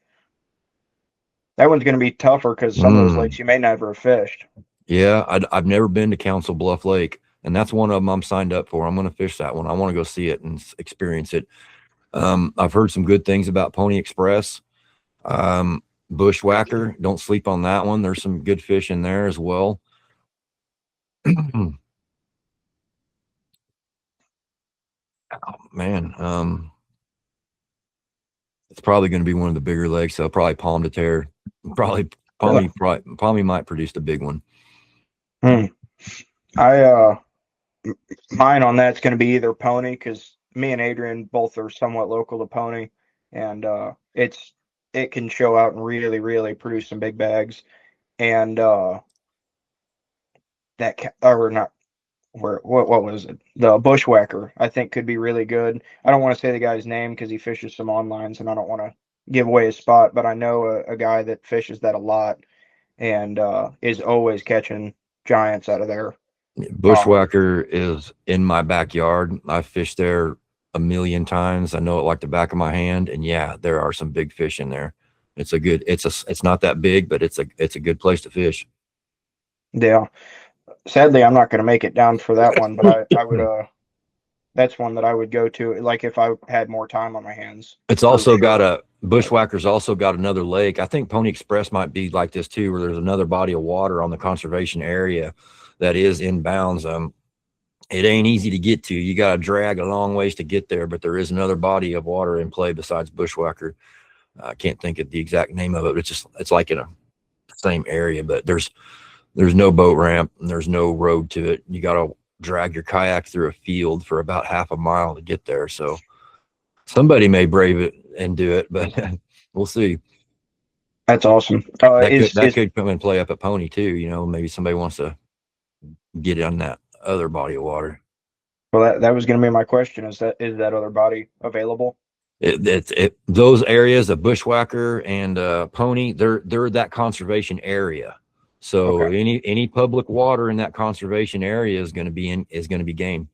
That one's going to be tougher because some of those lakes you may never have fished. Yeah, I've never been to Council Bluff Lake, and that's one of them I'm signed up for. I'm going to fish that one. I want to go see it and experience it. I've heard some good things about Pony Express. Bushwhacker, don't sleep on that one. There's some good fish in there as well. Oh, man, it's probably going to be one of the bigger lakes. So probably Palm de Terre. Probably Really? Palmy might produce the big one. Hmm. I Mine on that's going to be either Pony, because me and Adrian both are somewhat local to Pony, and it can show out and really, really produce some big bags. And or not, where what was it? The Bushwhacker, I think, could be really good. I don't want to say the guy's name because he fishes some onlines, and I don't want to give away his spot, but I know a guy that fishes that a lot and is always catching giants out of there. Bushwhacker is in my backyard. I've fished there a million times. I know it like the back of my hand. And yeah, there are some big fish in there. It's not that big, but it's a good place to fish. Yeah. Sadly, I'm not going to make it down for that one, but I would that's one that I would go to, like, if I had more time on my hands. It's also got Bushwhacker's also got another lake. I think Pony Express might be like this too, where there's another body of water on the conservation area that is inbounds. It ain't easy to get to. You got to drag a long ways to get there, but there is another body of water in play besides Bushwhacker. I can't think of the exact name of it. It's like in a same area, but there's no boat ramp and there's no road to it. You got to drag your kayak through a field for about half a mile to get there. So somebody may brave it and do it, but we'll see. That's awesome. That could come and play up at Pony too. Maybe somebody wants to get on that other body of water. Well, that was going to be my question. Is that other body available? Those areas of Bushwhacker and Pony, they're that conservation area. So okay. any public water in that conservation area is going to be game.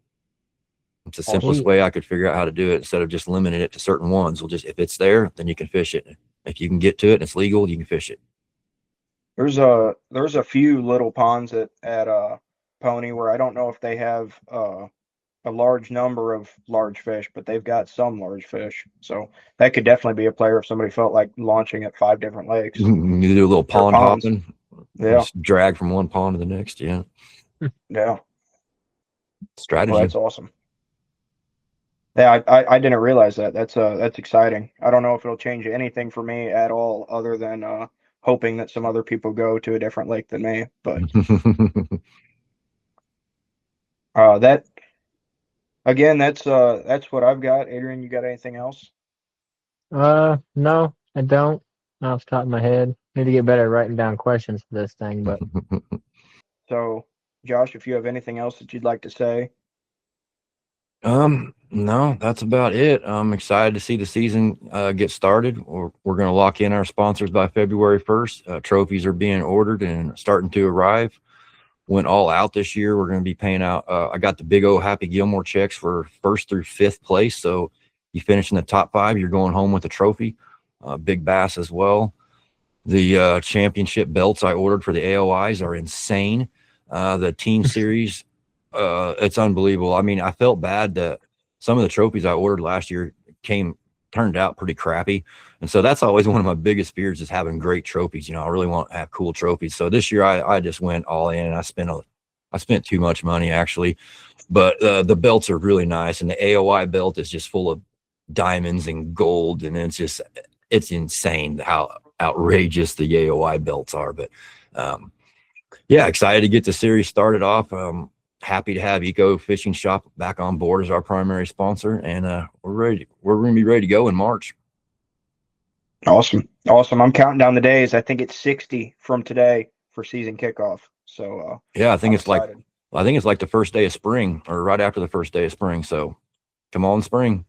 It's the simplest way I could figure out how to do it, instead of just limiting it to certain ones. If it's there, then you can fish it. If you can get to it and it's legal, you can fish it. There's a few little ponds at Pony where I don't know if they have a large number of large fish, but they've got some large fish. So that could definitely be a player if somebody felt like launching at 5 different lakes. You do a little pond hopping. Yeah. Just drag from one pond to the next. Yeah. Yeah. Strategy. Well, that's awesome. Yeah, I didn't realize that. That's exciting. I don't know if it'll change anything for me at all, other than hoping that some other people go to a different lake than me. But that again, that's what I've got. Adrian, you got anything else? No, I don't. Not off the top of my head. Need to get better at writing down questions for this thing, but so Josh, if you have anything else that you'd like to say. No, that's about it. I'm excited to see the season get started. We're going to lock in our sponsors by February 1st. Trophies are being ordered and starting to arrive. Went all out this year. We're going to be paying out. I got the big old Happy Gilmore checks for 1st through 5th place. So you finish in the top 5, you're going home with a trophy. Big bass as well. The championship belts I ordered for the AOIs are insane. The team series, it's unbelievable. I mean, I felt bad that some of the trophies I ordered last year turned out pretty crappy. And so that's always one of my biggest fears, is having great trophies. I really want to have cool trophies. So this year I just went all in, and I spent too much money actually, but the belts are really nice. And the AOI belt is just full of diamonds and gold. And it's insane how outrageous the AOI belts are. But yeah, excited to get the series started off. Happy to have Eco Fishing Shop back on board as our primary sponsor, and we're going to be ready to go in March. Awesome. I'm counting down the days. I think it's 60 from today for season kickoff. So yeah, I think it's like the first day of spring, or right after the first day of spring. So come on, spring.